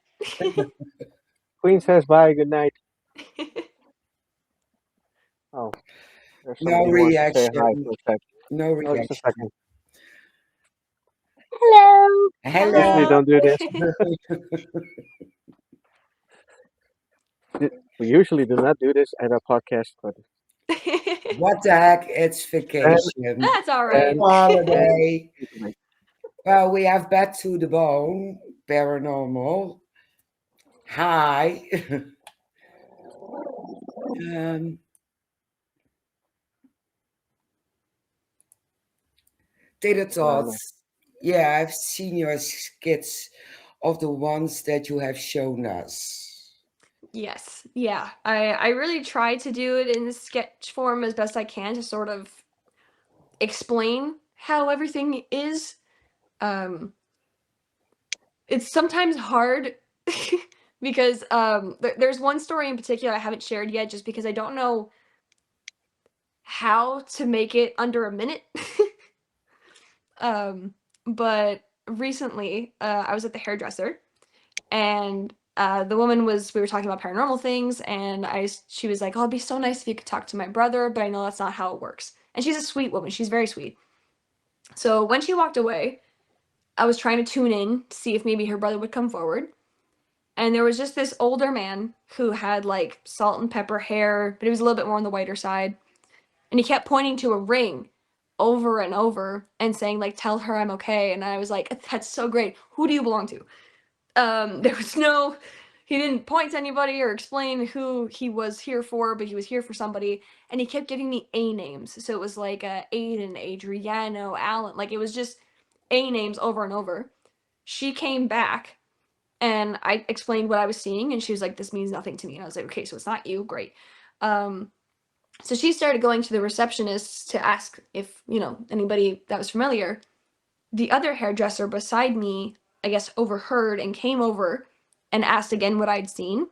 Queen says bye. Good night. Oh, there's No somebody who wants to say hi reaction. for a sec. No Oh, just a reaction. second. Hello. We usually Hello. Hello. don't do this. We usually do not do this at our podcast, but What the heck? It's then, vacation. That's all It's right. then holiday. Well, we have Back to the Bone, Paranormal. Hi. um, Data paranormal. thoughts. Yeah, I've seen your skits of the ones that you have shown us. Yes. Yeah. I really try to do it in sketch form as best I can to sort of explain how everything is. Um it's sometimes hard because there's one story in particular I haven't shared yet just because I don't know how to make it under a minute. um but recently I was at the hairdresser and the woman was we were talking about paranormal things and she was like, oh, it'd be so nice if you could talk to my brother, but I know that's not how it works. And she's a sweet woman, she's very sweet. So when she walked away, I was trying to tune in to see if maybe her brother would come forward. And there was just this older man who had like salt and pepper hair, but he was a little bit more on the whiter side. And he kept pointing to a ring over and over and saying like, tell her I'm okay. And I was like, that's so great. Who do you belong to? There was no, he didn't point to anybody or explain who he was here for, but he was here for somebody. And he kept giving me A names. So it was like Aiden, Adriano, Alan. Like it was just A names over and over. She came back and I explained what I was seeing, and she was like, this means nothing to me. And I was like, okay, so it's not you. Great. Um, so she started going to the receptionists to ask if, anybody that was familiar. The other hairdresser beside me, I guess, overheard and came over and asked again what I'd seen.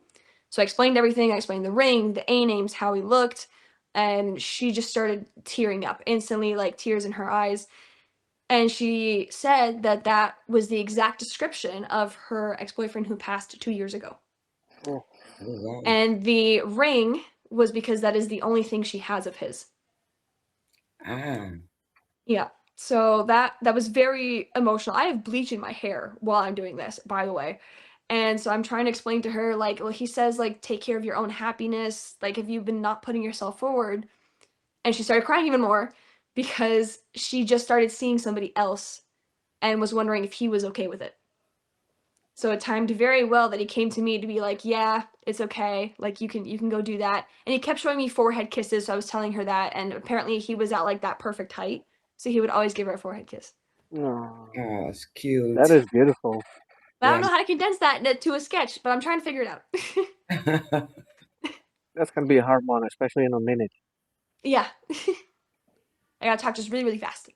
So I explained everything. I explained the ring, the A names, how he looked, and she just started tearing up instantly, like tears in her eyes. And she said that that was the exact description of her ex-boyfriend who passed 2 years ago. Oh, Oh, wow. And the ring was because that is the only thing she has of his. Ah, Yeah. So that was very emotional. I have bleach in my hair while I'm doing this, by the way. And so I'm trying to explain to her, like, well, he says, like, take care of your own happiness. Like, have you been not putting yourself forward? And she started crying even more because she just started seeing somebody else and was wondering if he was okay with it. So it timed very well that he came to me to be like, yeah, it's okay. Like you can go do that. And he kept showing me forehead kisses, so I was telling her that. And apparently he was at like that perfect height, so he would always give her a forehead kiss. no, oh, it's cute. that is beautiful. But I don't Yeah. know how to condense that to a sketch, but I'm trying to figure it out. That's gonna be a hard one, especially in a minute. Yeah. I gotta talk just really, really fast.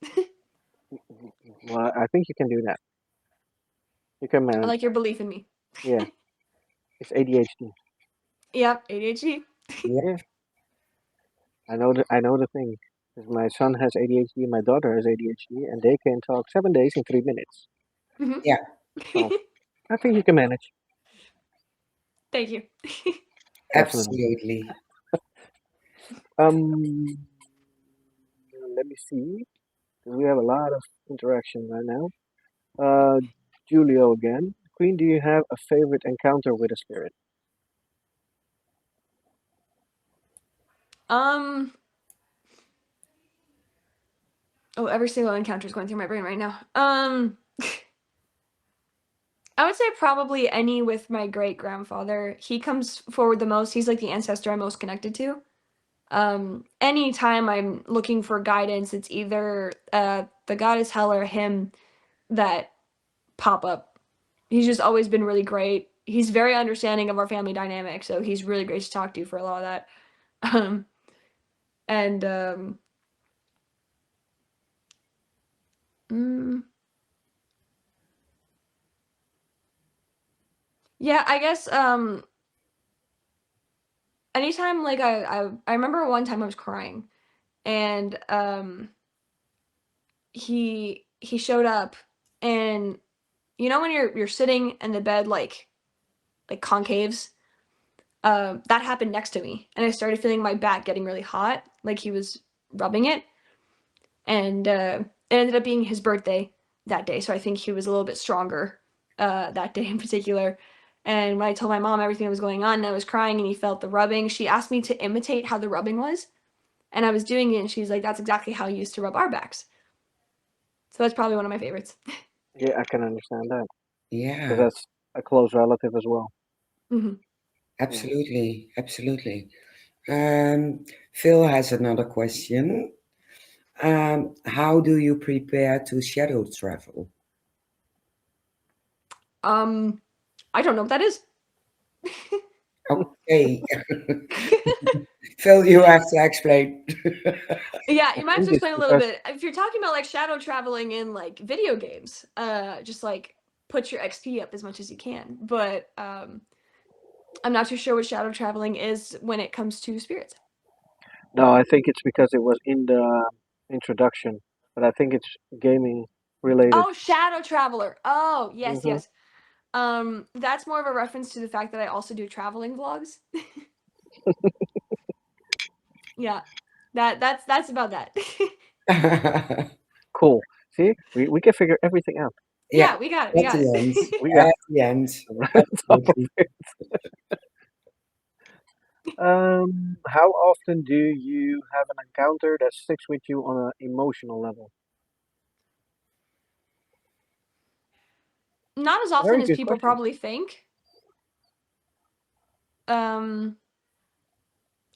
Well, I think you can do that. You can I manage. like your belief in me. Yeah, it's ADHD. Yep, ADHD. Yeah. Yeah, I know the thing. 'Cause my son has ADHD, my daughter has ADHD, and they can talk 7 days in 3 minutes. Mhm. Yeah. So I think you can manage. Thank you. Definitely. Absolutely. Um, let me see. 'Cause we have a lot of interaction right now. Julio again. Queen, do you have a favorite encounter with a spirit? um. Oh, every single encounter is going through my brain right now. I would say probably any with my great grandfather. He comes forward the most. He's like the ancestor I'm most connected to. Anytime I'm looking for guidance, it's either the goddess Hel or him that pop up. He's just always been really great. He's very understanding of our family dynamic, so he's really great to talk to for a lot of that. Um, and mm, yeah, I guess anytime like I remember one time I was crying and he showed up and when you're sitting in the bed like concaves, that happened next to me and I started feeling my back getting really hot like he was rubbing it and it ended up being his birthday that day, so I think he was a little bit stronger that day in particular. And when I told my mom everything that was going on and I was crying and he felt the rubbing, she asked me to imitate how the rubbing was, and I was doing it and she's like, that's exactly how you used to rub our backs. So that's probably one of my favorites. Yeah, I can understand that because Yeah. that's a close relative as well. Hmm. Yeah. Absolutely. Absolutely. Phil has another question. How do you prepare to shadow travel? I don't know what that is. Okay. Phil, you have to explain. Yeah, I you might have think to it's explain a little because bit. If you're talking about like shadow traveling in like video games, just like put your XP up as much as you can. But I'm not too sure what shadow traveling is when it comes to spirits. no, I think it's because it was in the introduction, but I think it's gaming related. Oh, shadow traveler. Oh, yes, Hmm. yes. That's more of a reference to the fact that I also do traveling vlogs. Yeah. That's about that. Cool. See, we can figure everything out. Yeah, Yeah, we got it. We at got the end. it. We got At the end. right on top of Absolutely. it. How often do you have an encounter that sticks with you on an emotional level? Not as A often very as good people question. probably think. Um,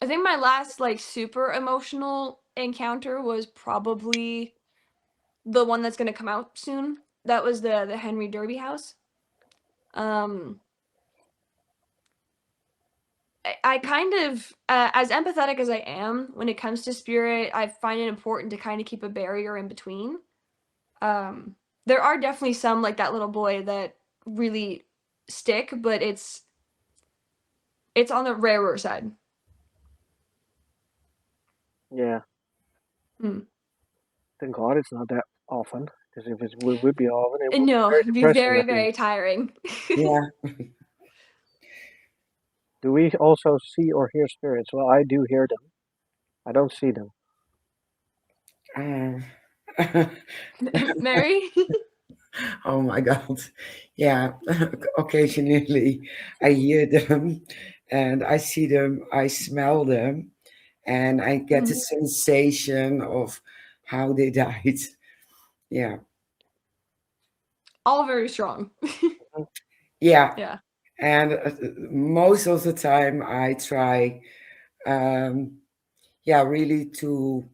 I think my last like super emotional encounter was probably the one that's gonna come out soon. That was the Henry Derby house. Um, I kind of, as empathetic as I am when it comes to spirit, I find it important to kind of keep a barrier in between. Um, there are definitely some like that little boy that really stick, but it's on the rarer side. Yeah, Mm. thank God it's not that often. Because if it would be often, it would be No, very it'd be depressing, very, I think. very tiring. Yeah. Do we also see or hear spirits? Well, I do hear them. I don't see them. Uh, Mary? oh my God. Yeah. Occasionally I hear them and I see them, I smell them, and I get the Mhm. sensation of how they died. Yeah. All very strong. Mhm. Yeah. Yeah. And most of the time I try, um, yeah, really to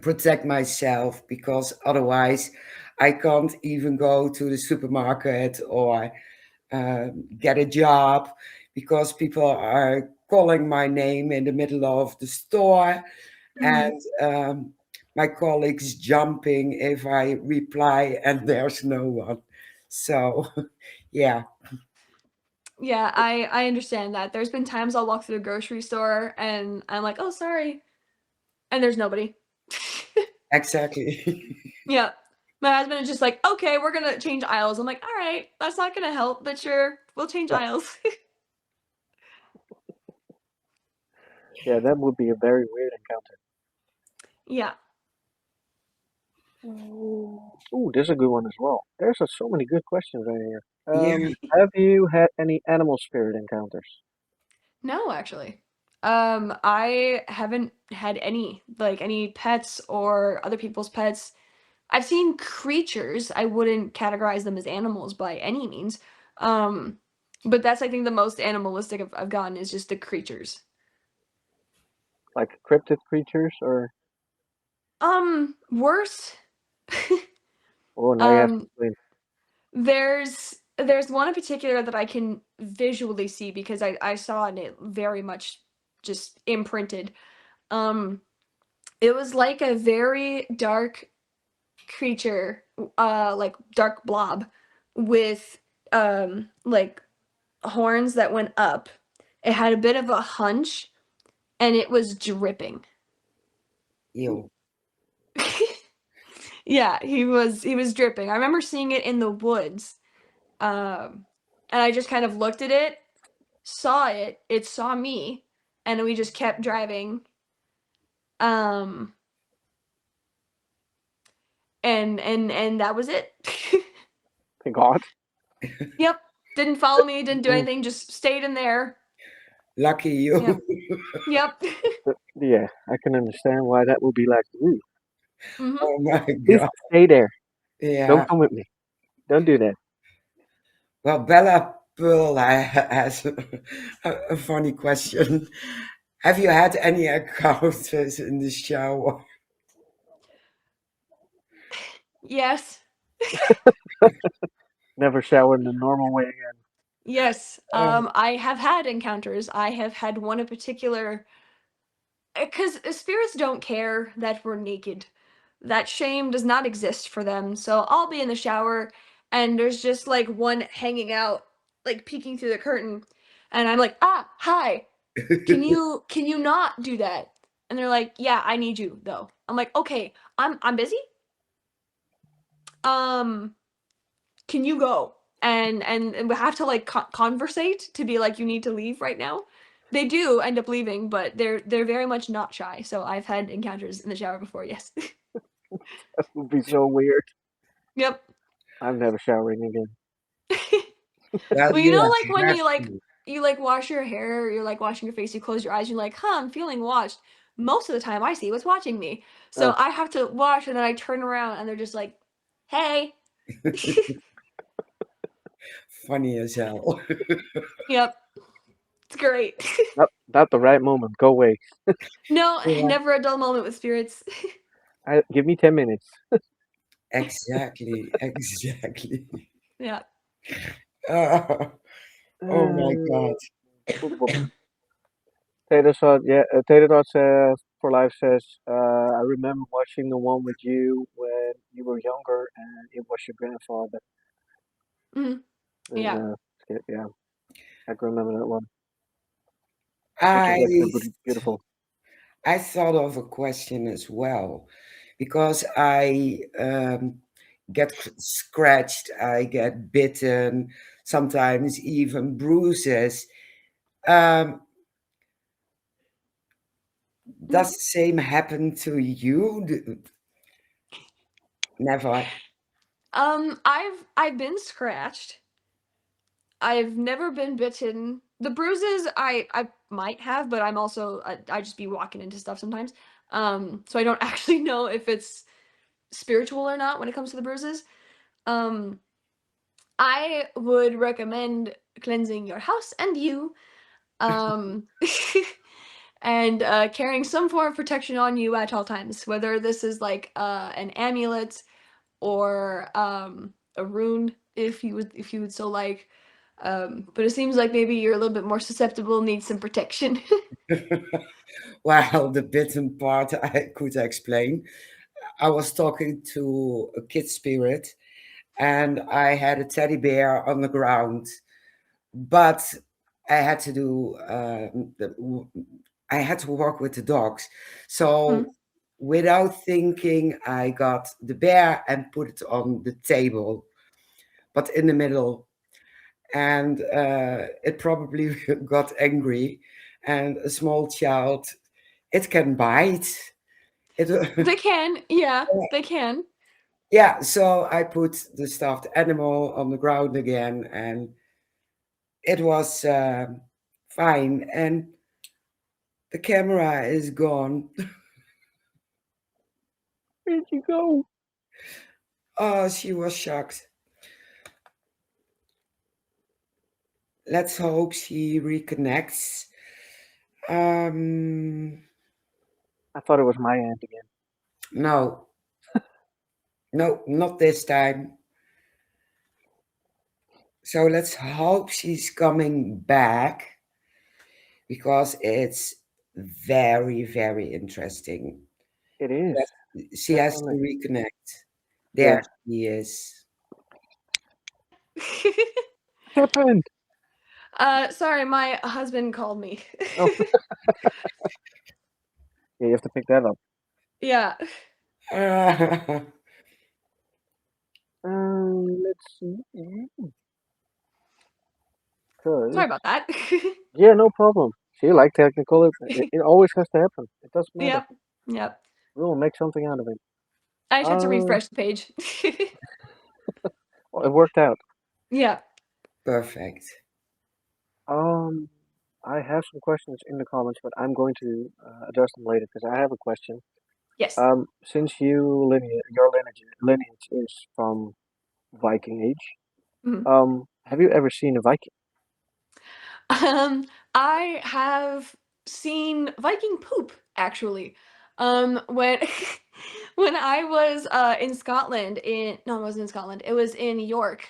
protect myself, because otherwise I can't even go to the supermarket or get a job, because people are calling my name in the middle of the store, Mhm. and my colleagues jumping if I reply and there's no one. So, yeah, Yeah, I understand that. There's been times I'll walk through the grocery store and I'm like, "Oh, sorry." And there's nobody. exactly. Yeah. My husband is just like, "Okay, we're gonna change aisles." I'm like, "All right, that's not gonna help, but sure, we'll change Right. aisles." Yeah, that would be a very weird encounter. Yeah. Ooh, this is a good one as well. There's so many good questions right here. Yeah. Have you had any animal spirit encounters? No, actually. I haven't had any, like, any pets or other people's pets. I've seen creatures. I wouldn't categorize them as animals by any means. Um, but that's I think the most animalistic I've gotten is just the creatures. Like cryptid creatures or Worse. oh now you have to um, explain. there's one in particular that I can visually see because I saw it and it very much just imprinted. Um, it was like a very dark creature, like dark blob with like horns that went up. It had a bit of a hunch and it was dripping. Ew. Yeah, he was dripping. I remember seeing it in the woods. And I just kind of looked at it, saw it, it saw me, and we just kept driving. Um and that was it. Thank God. Yep. Didn't follow me, didn't do Oh, anything, just stayed in there. lucky Yep. you. Yep. Yeah, I can understand why that would be like, ooh, Mhm. Oh my please God. stay there. Don't Yeah. come with me. Don't do that. Well, Bella Pearl has a funny question. Have you had any encounters in the shower? Yes. Never shower in the normal way again. Yes. Um, I have had encounters. I have had one in particular because spirits don't care that we're naked. That shame does not exist for them. So I'll be in the shower and there's just like one hanging out, like peeking through the curtain. And I'm like, ah, hi. Can you not do that? And they're like, yeah, I need you though. I'm like, okay, I'm busy. Um, can you go? And we have to like conversate to be like, you need to leave right now. They do end up leaving, but they're very much not shy. So I've had encounters in the shower before. Yes. That would be so weird. Yep. I'm never showering again. Well, Well, you like when have to. you like wash your hair, you're like washing your face, you close your eyes, you're like, huh, I'm feeling washed. Most of the time I see what's watching me. So Oh, I have to wash and then I turn around and they're just like, hey. Funny as hell. Yep. It's great. not the right moment. Go away. No, Yeah, never a dull moment with spirits. Give me 10 minutes. exactly, exactly. Yeah. Uh, oh my Uh, God. boop, boop. Tater Tot, yeah, Tater Tot for life says, I remember watching the one with you when you were younger, and it was your grandfather. Mhm. And Yeah. yeah, I can remember that one, which is I actually beautiful. I thought of a question as well because I get scratched, I get bitten, sometimes even bruises. Um, Mhm. does the same happen to you? Never. I've been scratched. I've never been bitten. The bruises I might have, but I'm also I just be walking into stuff sometimes. So I don't actually know if it's spiritual or not when it comes to the bruises. Um, I would recommend cleansing your house and you, um, and carrying some form of protection on you at all times. Whether this is like an amulet or a rune, if you would so like. But it seems like maybe you're a little bit more susceptible, need some protection. Well, the bitten part I could explain. I was talking to a kid spirit and I had a teddy bear on the ground, but I had to do, I had to work with the dogs. Mm. So without thinking, I got the bear and put it on the table, but in the middle. And it probably got angry. And a small child, it can bite. It, They can, yeah, they can. yeah, so I put the stuffed animal on the ground again, and it was fine. And the camera is gone. Where'd you go? Oh, she was shocked. Let's hope she reconnects. Um, I thought it was my aunt again. no, no, not this time. So let's hope she's coming back because it's very, very interesting. It is But she has to definitely. reconnect. Yeah. There she is. What happened? Sorry, my husband called me. Oh, yeah, you have to pick that up. Yeah. Let's see. Cause Sorry about that. yeah, no problem. See, like technical, it always has to happen. It doesn't matter. Yep. Yep. We will make something out of it. I just had to Uh, refresh the page. well, it worked out. Yeah. Perfect. Um, I have some questions in the comments, but I'm going to address them later because I have a question. Yes. Since your lineage is from Viking age, Mhm. have you ever seen a Viking? I have seen Viking poop actually. When when I was in Scotland in no, it wasn't in Scotland. It was in York.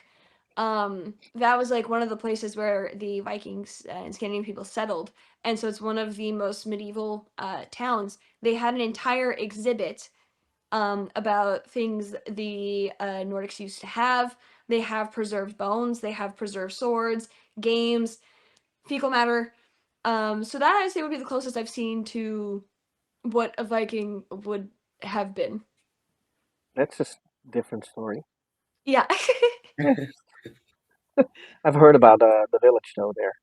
That was like one of the places where the Vikings and Scandinavian people settled, and so it's one of the most medieval towns. They had an entire exhibit about things the Nordics used to have. They have preserved bones. They have preserved swords, games, fecal matter. So that I say would be the closest I've seen to what a Viking would have been. That's a different story. Yeah. I've heard about the village though there.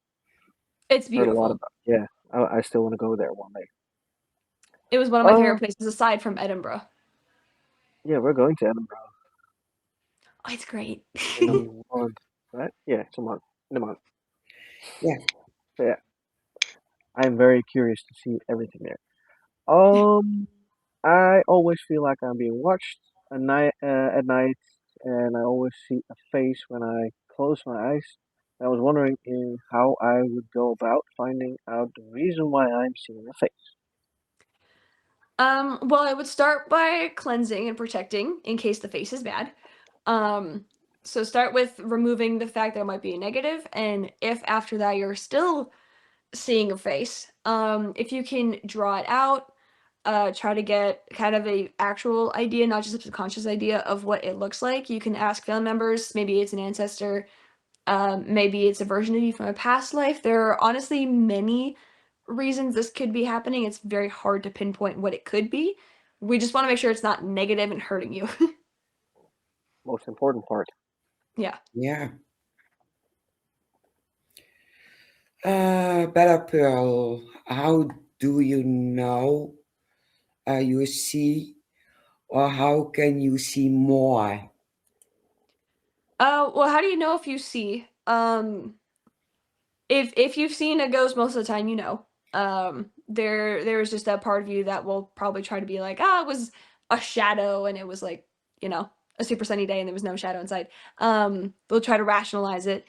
It's Heard a lot beautiful. about. Yeah, I still want to go there one day. It was one of my Uh, favorite places aside from Edinburgh. yeah, we're going to Edinburgh. It's great. in a month, right? Yeah, it's a month. In a month. Yeah. So yeah, I'm very curious to see everything there. Um, I always feel like I'm being watched at night, and I always see a face when I close my eyes. I was wondering how I would go about finding out the reason why I'm seeing a face. Well, I would start by cleansing and protecting in case the face is bad. Um, so start with removing the fact that it might be a negative, and if after that you're still seeing a face, if you can draw it out, try to get kind of a actual idea, not just a subconscious idea of what it looks like. You can ask family members, maybe it's an ancestor, maybe it's a version of you from a past life. There are honestly many reasons this could be happening. It's very hard to pinpoint what it could be. We just want to make sure it's not negative and hurting you. Most important part. Yeah. Yeah. Better Pearl, how do you know you see, or how can you see more? Well, how do you know if you see? If you've seen a ghost most of the time, you know. There's just that part of you that will probably try to be like, ah, it was a shadow and it was like, you know, a super sunny day and there was no shadow inside. They'll try to rationalize it.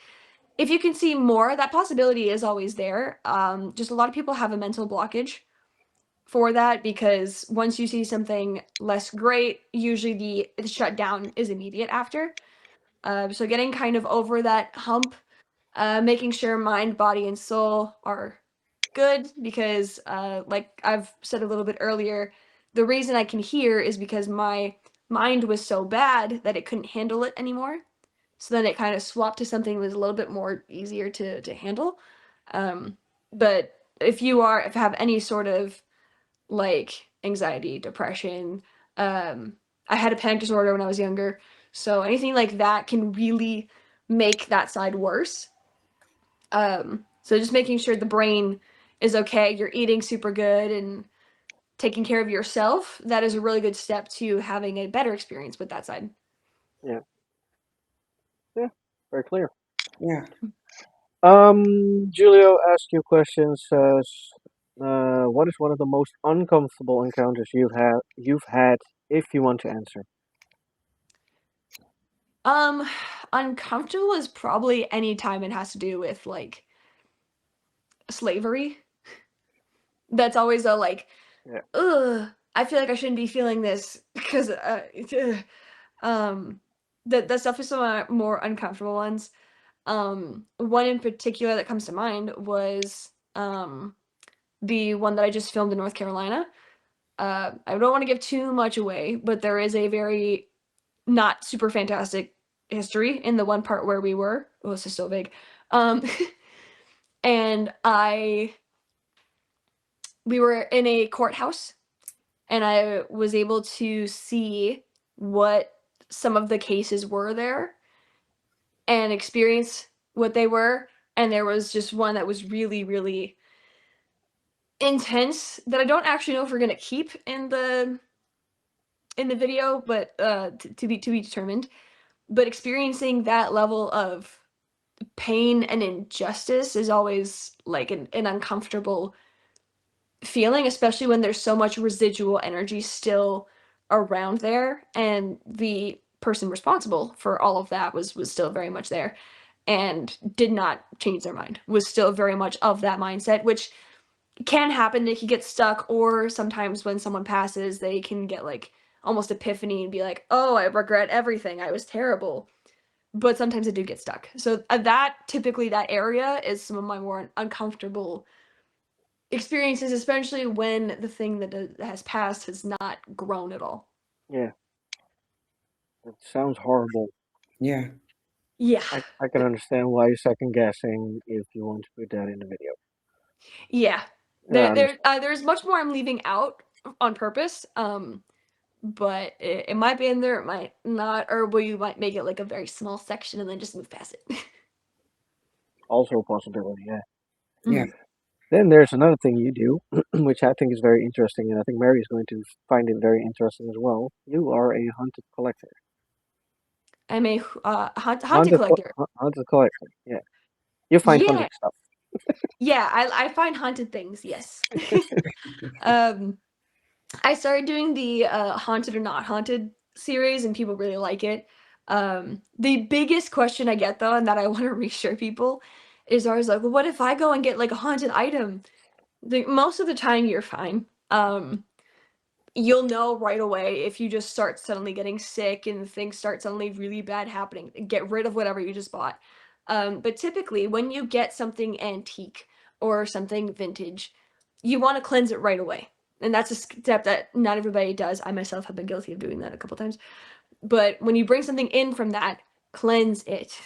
If you can see more, that possibility is always there. Just a lot of people have a mental blockage for that because once you see something less great, usually the shutdown is immediate after. So getting kind of over that hump, making sure mind, body, and soul are good because, like I've said a little bit earlier, the reason I can hear is because my mind was so bad that it couldn't handle it anymore. So then it kind of swapped to something that was a little bit more easier to handle. Um, but if if you have any sort of like anxiety, depression, um, I had a panic disorder when I was younger, so anything like that can really make that side worse. So just making sure the brain is okay, you're eating super good and taking care of yourself, that is a really good step to having a better experience with that side. Yeah, yeah, very clear. Yeah. Julio asked you questions. Says, what is one of the most uncomfortable encounters You've had, if you want to answer. Um, Uncomfortable is probably any time it has to do with like slavery. That's always a like, Yeah, ugh, I feel like I shouldn't be feeling this because um that stuff is some more uncomfortable ones. One in particular that comes to mind was the one that I just filmed in North Carolina. I don't want to give too much away, but there is a very not super fantastic history in the one part where we were. Oh, this is so big. Um, and we were in a courthouse, and I was able to see what some of the cases were there and experience what they were. And there was just one that was really, really intense that I don't actually know if we're gonna keep in the video, but to be determined. But experiencing that level of pain and injustice is always like an uncomfortable feeling, especially when there's so much residual energy still around there, and the person responsible for all of that was still very much there and did not change their mind, was still very much of that mindset, which can happen. They can get stuck, or sometimes when someone passes, they can get like almost epiphany and be like, oh, I regret everything, I was terrible. But sometimes I do get stuck. So that typically that area is some of my more uncomfortable experiences, especially when the thing that has passed has not grown at all. yeah, it sounds horrible. Yeah. Yeah. I can understand why you're second guessing if you want to put that in the video. Yeah. Yeah, I understand. There's much more I'm leaving out on purpose. But it might be in there, it might not, or we might make it like a very small section and then just move past it. Also a possibility, yeah. Yeah. Mhm. Then there's another thing you do, which I think is very interesting, and I think Mary is going to find it very interesting as well. You are a hunted collector. I'm a haunted collector. Haunted collector. Yeah, you find Yeah, haunted stuff. yeah, I find haunted things. Yes. um, I started doing the haunted or not haunted series, and people really like it. The biggest question I get though, and that I want to reassure people, is always like, well, what if I go and get like a haunted item? Most of the time, you're fine. You'll know right away if you just start suddenly getting sick and things start suddenly really bad happening. Get rid of whatever you just bought. But typically, when you get something antique or something vintage, you want to cleanse it right away. And that's a step that not everybody does. I myself have been guilty of doing that a couple times. But when you bring something in from that, cleanse it.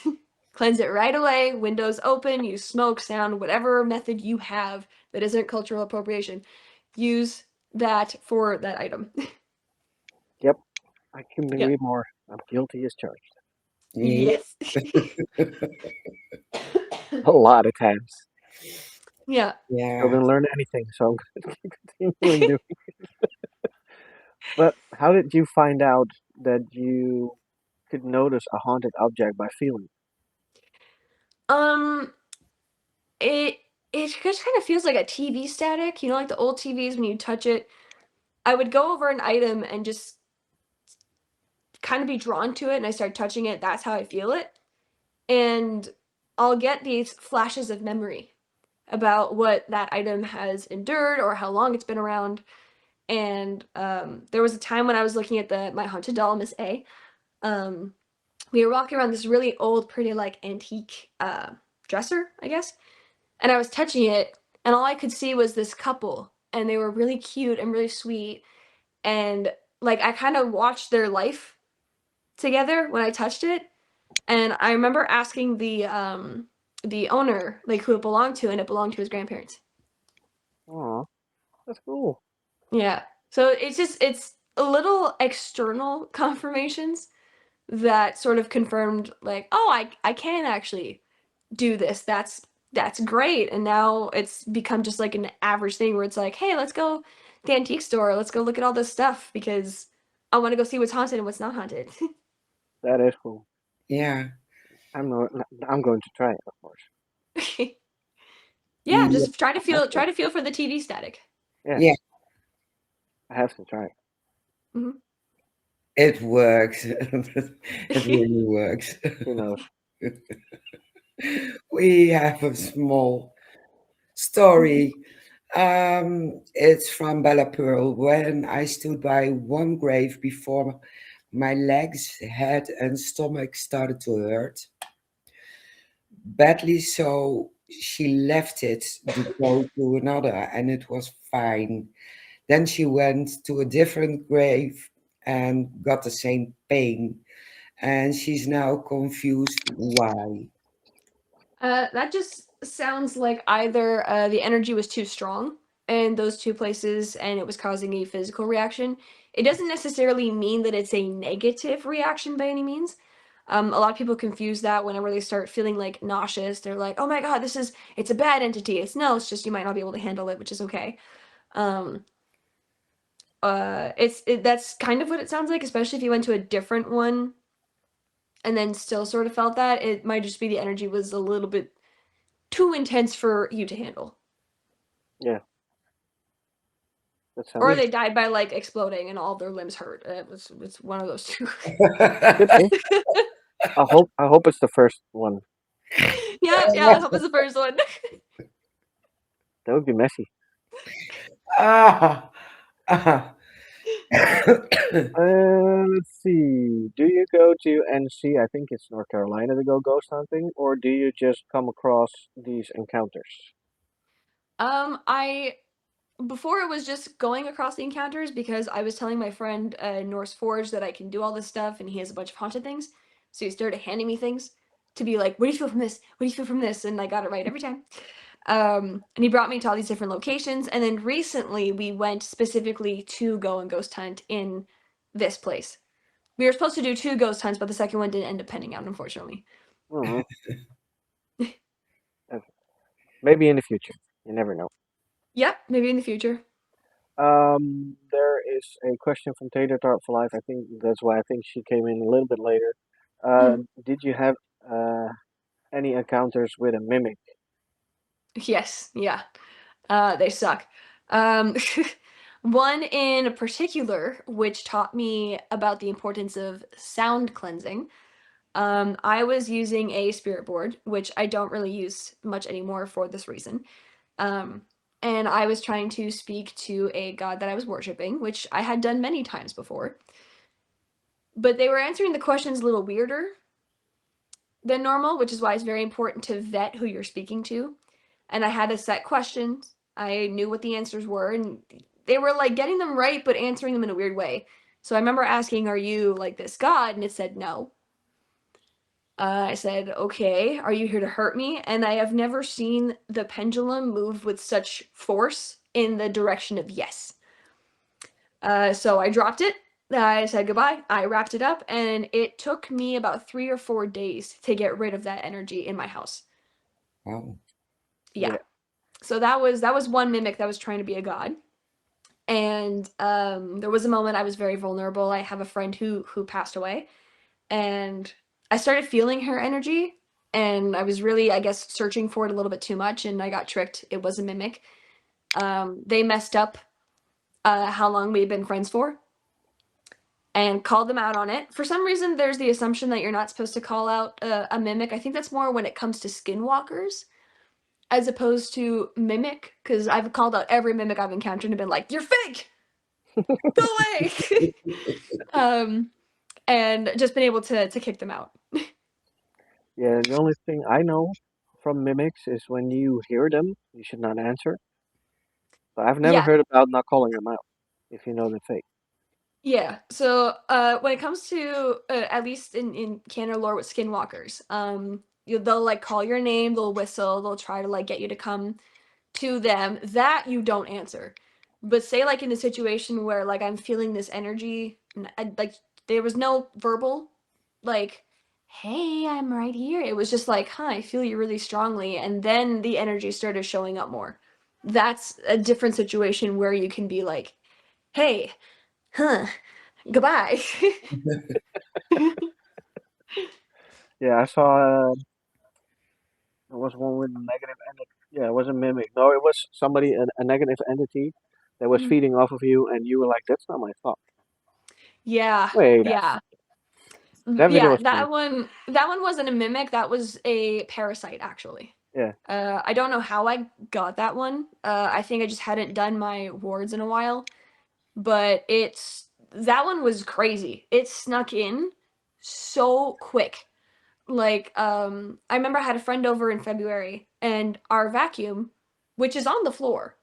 Cleanse it right away, windows open, use smoke, sound, whatever method you have that isn't cultural appropriation. Use that for that item. Yep, I couldn't Yeah. agree more. I'm guilty as charged. Yeah. Yes. A lot of times. Yeah. Still Yeah. didn't learn anything, so I'm gonna keep continuing doing. But how did you find out that you could notice a haunted object by feeling? Um, it it just kind of feels like a TV static, you know, like the old TVs when you touch it. I would go over an item and just kind of be drawn to it and I start touching it. That's how I feel it. And I'll get these flashes of memory about what that item has endured or how long it's been around. And there was a time when I was looking at the my haunted doll, Miss A. Um, we were walking around this really old, pretty like antique dresser, I guess. And I was touching it, and all I could see was this couple, and they were really cute and really sweet. And like I kind of watched their life together when I touched it. And I remember asking the owner like who it belonged to, and it belonged to his grandparents. Oh, that's cool. Yeah. So it's a little external confirmations that sort of confirmed like, oh, I can actually do this. That's great. And now it's become just like an average thing where it's like, hey, let's go to the antique store. Let's go look at all this stuff because I want to go see what's haunted and what's not haunted. That is cool. Yeah. I'm not, I'm going to try it, of course. Yeah, Yeah. just try to I have feel to. try to feel for the TV static. Yeah, Yeah. I have to try it. Mhm. It works. It really works. Who knows? We have a small story. It's from Bella Pearl. When I stood by one grave before my legs, head, and stomach started to hurt badly, so she left it to go to another, and it was fine. Then she went to a different grave and got the same pain, and she's now confused why. That just sounds like either the energy was too strong in those two places and it was causing a physical reaction. It doesn't necessarily mean that it's a negative reaction by any means. A lot of people confuse that whenever they start feeling like nauseous. They're like, "Oh my God, it's a bad entity." It's no, it's just you might not be able to handle it, which is okay. Um, that's kind of what it sounds like, especially if you went to a different one and then still sort of felt that. It might just be the energy was a little bit too intense for you to handle. Yeah, that sounds Or Yeah. they died by like exploding and all of their limbs hurt. It's one of those two. could be. I hope it's the first one. Yeah, yeah, I hope it's the first one. That would be messy. Ah, ah. Let's see. Do you go to NC? I think it's North Carolina to go ghost hunting, or do you just come across these encounters? I before it was just going across the encounters because I was telling my friend Norse Forge that I can do all this stuff and he has a bunch of haunted things. So he started handing me things to be like, what do you feel from this? What do you feel from this? And I got it right every time. And he brought me to all these different locations. And then recently we went specifically to go and ghost hunt in this place. We were supposed to do two ghost hunts, but the second one didn't end up panning out, unfortunately. Hmm. Maybe in the future. You never know. Yep, maybe in the future. There is a question from Tater Tart for Life. I think that's why I think she came in a little bit later. Did you have uh, any encounters with a mimic? Yes, yeah. They suck. Um, one in particular, which taught me about the importance of sound cleansing. I was using a spirit board, which I don't really use much anymore for this reason. Um, and I was trying to speak to a god that I was worshiping, which I had done many times before. But they were answering the questions a little weirder than normal, which is why it's very important to vet who you're speaking to. And I had a set questions. I knew what the answers were, and they were like getting them right, but answering them in a weird way. So I remember asking, "Are you like this god?" And it said no. I said, "Okay, are you here to hurt me?" And I have never seen the pendulum move with such force in the direction of yes. So I dropped it. I said goodbye. I wrapped it up, and it took me about 3 or 4 days to get rid of that energy in my house. Wow. Yeah. Yeah, So that was one mimic that was trying to be a god. And there was a moment I was very vulnerable. I have a friend who passed away, and I started feeling her energy, and I was really, I guess, searching for it a little bit too much, and I got tricked. It was a mimic. They messed up how long we'd been friends for, and called them out on it. For some reason, there's the assumption that you're not supposed to call out a mimic. I think that's more when it comes to skinwalkers as opposed to mimic, because I've called out every mimic I've encountered and been like, "You're fake, go away," um, and just been able to kick them out. yeah. The only thing I know from mimics is when you hear them, you should not answer. But I've never Yeah, heard about not calling them out if you know they're fake. yeah. So when it comes to at least in canon lore with skinwalkers, they'll like call your name, they'll whistle, they'll try to like get you to come to them. That you don't answer. But say like in a situation where like I'm feeling this energy, and like there was no verbal, like, "Hey, I'm right here." It was just like, "Huh, I feel you really strongly," and then the energy started showing up more. That's a different situation where you can be like, "Hey, huh, goodbye." Yeah, I saw. There was one with a negative entity. Yeah, it was a mimic. No, it was somebody, a negative entity that was Mm. feeding off of you, and you were like, "That's not my thought." Yeah, Wait a yeah. That video Yeah, was funny. that one wasn't a mimic, that was a parasite, actually. Yeah. I don't know how I got that one. I think I just hadn't done my wards in a while, but that one was crazy. It snuck in so quick. Like, I remember I had a friend over in February, and our vacuum, which is on the floor,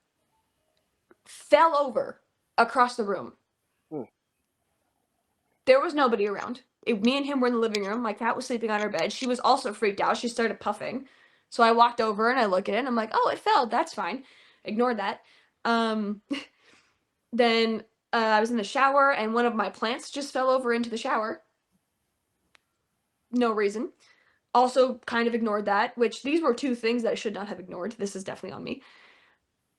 fell over across the room. Hmm. There was nobody around. Me and him were in the living room. My cat was sleeping on her bed. She was also freaked out. She started puffing. So I walked over and I look at it and I'm like, "Oh, it fell. That's fine." Ignored that. Um, then I was in the shower and one of my plants just fell over into the shower. No reason. Also kind of ignored that, which these were two things that I should not have ignored. This is definitely on me.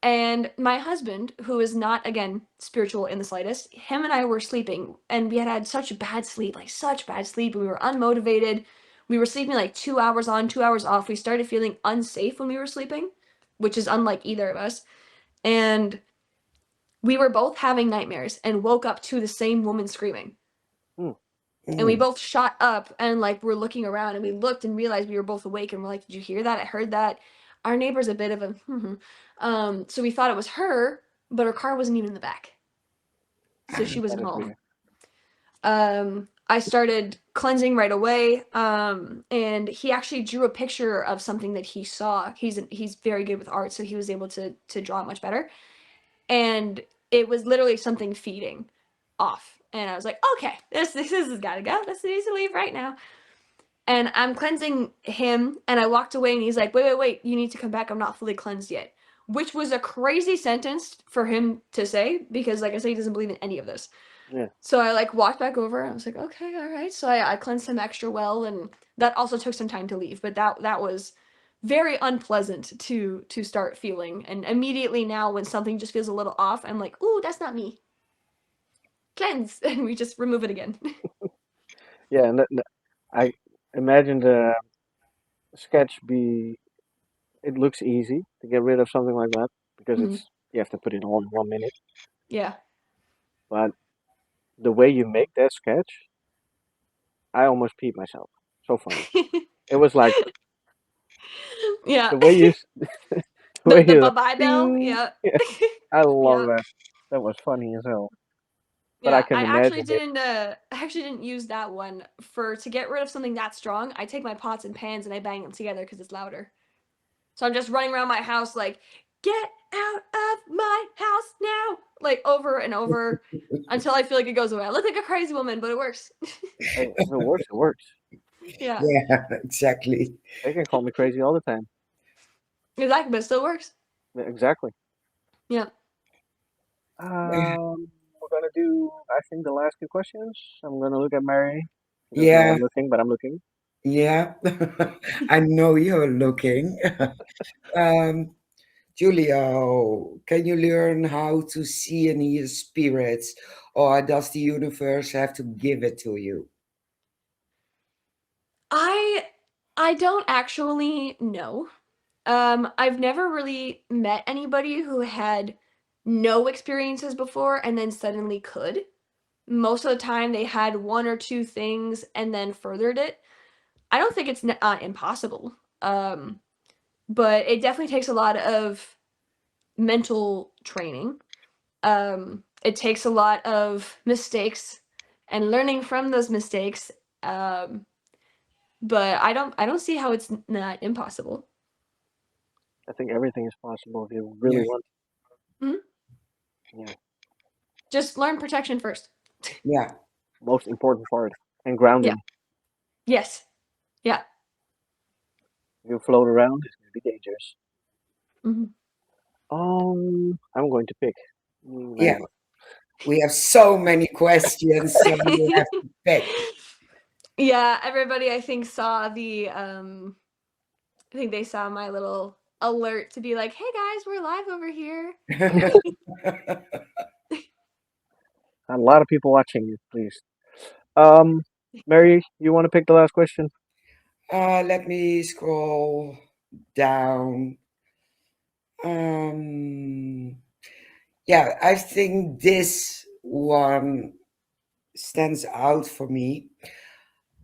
And my husband, who is not, again, spiritual in the slightest, him and I were sleeping, and we had had such bad sleep, like such bad sleep, and we were unmotivated. We were sleeping like 2 hours on, 2 hours off. We started feeling unsafe when we were sleeping, which is unlike either of us. And we were both having nightmares and woke up to the same woman screaming. Hmm. And we Mm. both shot up and like we're looking around and we looked and realized we were both awake and we're like, "Did you hear that? I heard that." Our neighbor's a bit of a so we thought it was her, but her car wasn't even in the back. So she That wasn't is home. weird. I started cleansing right away. And he actually drew a picture of something that he saw. He's very good with art, so he was able to draw it much better. And it was literally something feeding off. And I was like, "Okay, this has gotta go. This needs to leave right now." And I'm cleansing him, and I walked away, and he's like, "Wait, wait, wait, you need to come back. I'm not fully cleansed yet." Which was a crazy sentence for him to say because, like I said, he doesn't believe in any of this. Yeah. So I like walked back over. I was like, "Okay, all right." So I cleansed him extra well, and that also took some time to leave. But that was very unpleasant to start feeling. And immediately now, when something just feels a little off, I'm like, "Ooh, that's not me. Cleanse," and we just remove it again. Yeah, and I imagine the sketch be. It looks easy to get rid of something like that because Mhm. you have to put it all in 1 minute. Yeah. But the way you make that sketch, I almost peed myself. So funny. It was like Yeah. the way you the way The you bye-bye bell. ding. Yeah. Yeah, I love Yeah. that. That was funny as hell. But I Yeah, can imagine it. I actually didn't use that one for to get rid of something that strong. I take my pots and pans and I bang them together because it's louder. So I'm just running around my house like, "Get out of my house now!" Like over and over until I feel like it goes away. I look like a crazy woman, but it works. Hey, if it works, it works. Yeah, Yeah, exactly. They can call me crazy all the time. exactly, but it still works. Yeah, exactly. Yeah. We're gonna do, I think, the last two questions. I'm gonna look at Mary. She doesn't know Yeah, I'm looking, but I'm looking. yeah. I know you're looking. Um, Julio, can you learn how to see and hear spirits, or does the universe have to give it to you? I I don't actually know. I've never really met anybody who had no experiences before and then suddenly could. Most of the time, they had one or two things and then furthered it. I don't think it's impossible, but it definitely takes a lot of mental training. It takes a lot of mistakes and learning from those mistakes. Um, but I don't see how it's not impossible. I think everything is possible if you Yeah, really want. Mhm. Yeah, Just learn protection first. yeah. most important part. And Yeah. grounding. Yes. Yeah. If you float around, it's gonna be dangerous. Mhm. I'm going to pick. Yeah, Mary. we have so many questions, so you have to pick. Yeah, everybody I think saw I think they saw my little alert to be like, "Hey guys, we're live over here." A lot of people watching you, please. Um, Mary, you want to pick the last question? Let me scroll down. Um, yeah, I think this one stands out for me.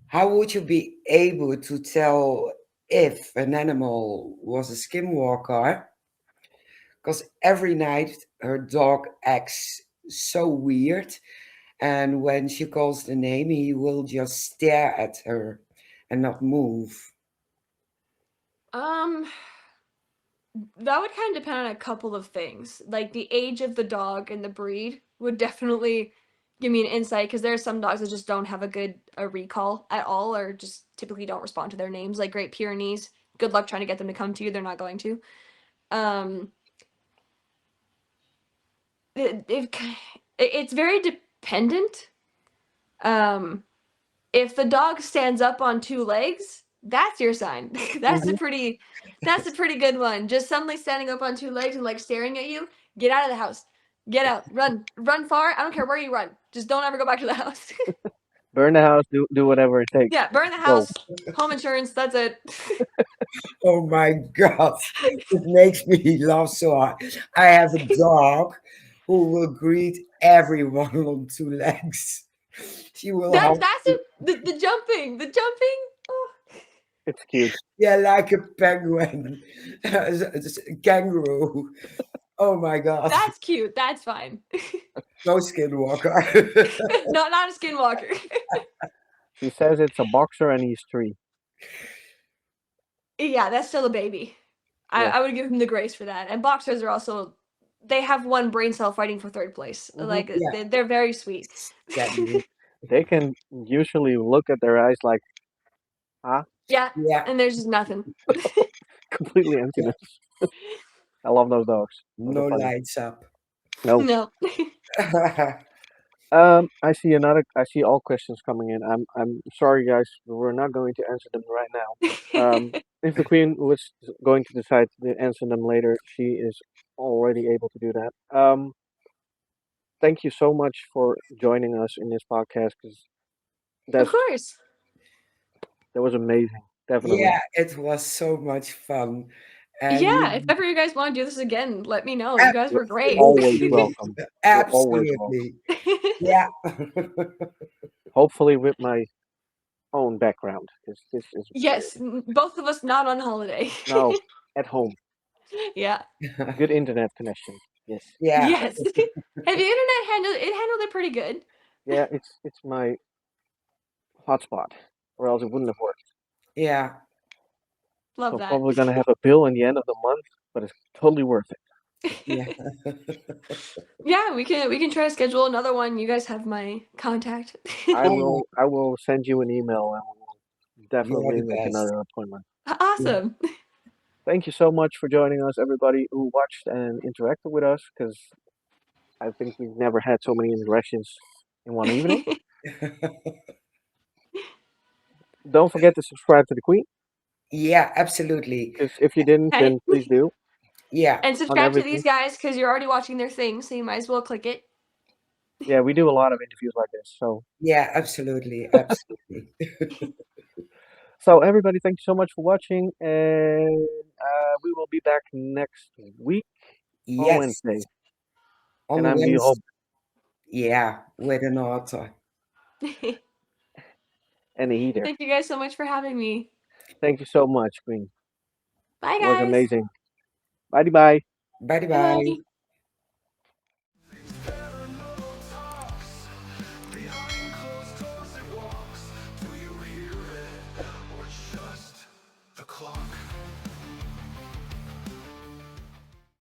How would you be able to tell if an animal was a skinwalker? Because every night her dog acts so weird, and when she calls the name, he will just stare at her and not move. Um, that would kind of depend on a couple of things. Like the age of the dog and the breed would definitely give me an insight because there are some dogs that just don't have a good recall at all or just typically don't respond to their names, like Great Pyrenees. Good luck trying to get them to come to you. They're not going to. Um, it it's very dependent. Um, if the dog stands up on two legs, that's your sign. Hmm. That's a pretty good one. Just suddenly standing up on two legs and like staring at you, get out of the house. Get out. Run. Run far. I don't care where you run. Just don't ever go back to the house. Burn the house. Do whatever it takes. Yeah, burn the Go. house. Home insurance, that's it. Oh my God, it makes me laugh so hard. I have a dog who will greet everyone on two legs. She will hop, That's it. The jumping. The jumping. Oh. It's cute. yeah, like a penguin, a kangaroo. Oh my God, That's cute. That's fine. no skinwalker. Not a skinwalker. She says it's a boxer and he's three. Yeah, that's still a baby. Yeah. I would give him the grace for that. And boxers are also they have one brain cell fighting for third place. Hmm. Like Yeah, they're very sweet. yeah, They can usually look at their eyes like, ah, Yeah, yeah. and there's just nothing. completely emptiness. I love those dogs. Those are No funny. lights up. No. No. I see all questions coming in. I'm sorry, guys. We're not going to answer them right now. If the queen was going to decide to answer them later, she is already able to do that. Thank you so much for joining us in this podcast. Because Of that's course. That was amazing. Definitely. Yeah, it was so much fun. And Yeah, if you ever you guys want to do this again, let me know. You guys You're were great. always absolutely, welcome. You're always welcome. absolutely. Yeah. Hopefully with my own background, because this is Yes, both of us not on holiday. now at home. Yeah. Good internet connection. Yes. Yeah, Yes. Have the internet handled it pretty good. Yeah, it's my hotspot, or else it wouldn't have worked. yeah, Love So that. probably gonna have a bill in the end of the month, but it's totally worth it. yeah, Yeah, we can try to schedule another one. You guys have my contact. Oh, I will send you an email and we'll you're definitely the make best. another appointment. Yeah, Awesome. Thank you so much for joining us, everybody who watched and interacted with us, because I think we've never had so many interactions in one evening. Don't forget to subscribe to the Queen, yeah, absolutely. because if you didn't, Okay. then please do Yeah, And on subscribe to everything. these guys because you're already watching their thing, so you might as well click it. Yeah, we do a lot of interviews like this. yeah, absolutely, absolutely. So everybody, thank you so much for watching, and we will be back next week on Yes, Wednesday. And on I'm Guillaume Wednesday. Yeah, with an author. Thank and the heater. you guys so much for having me. Thank you so much, Queen. Bye, It was guys. amazing. Bye bye. Bye Bye bye. bye.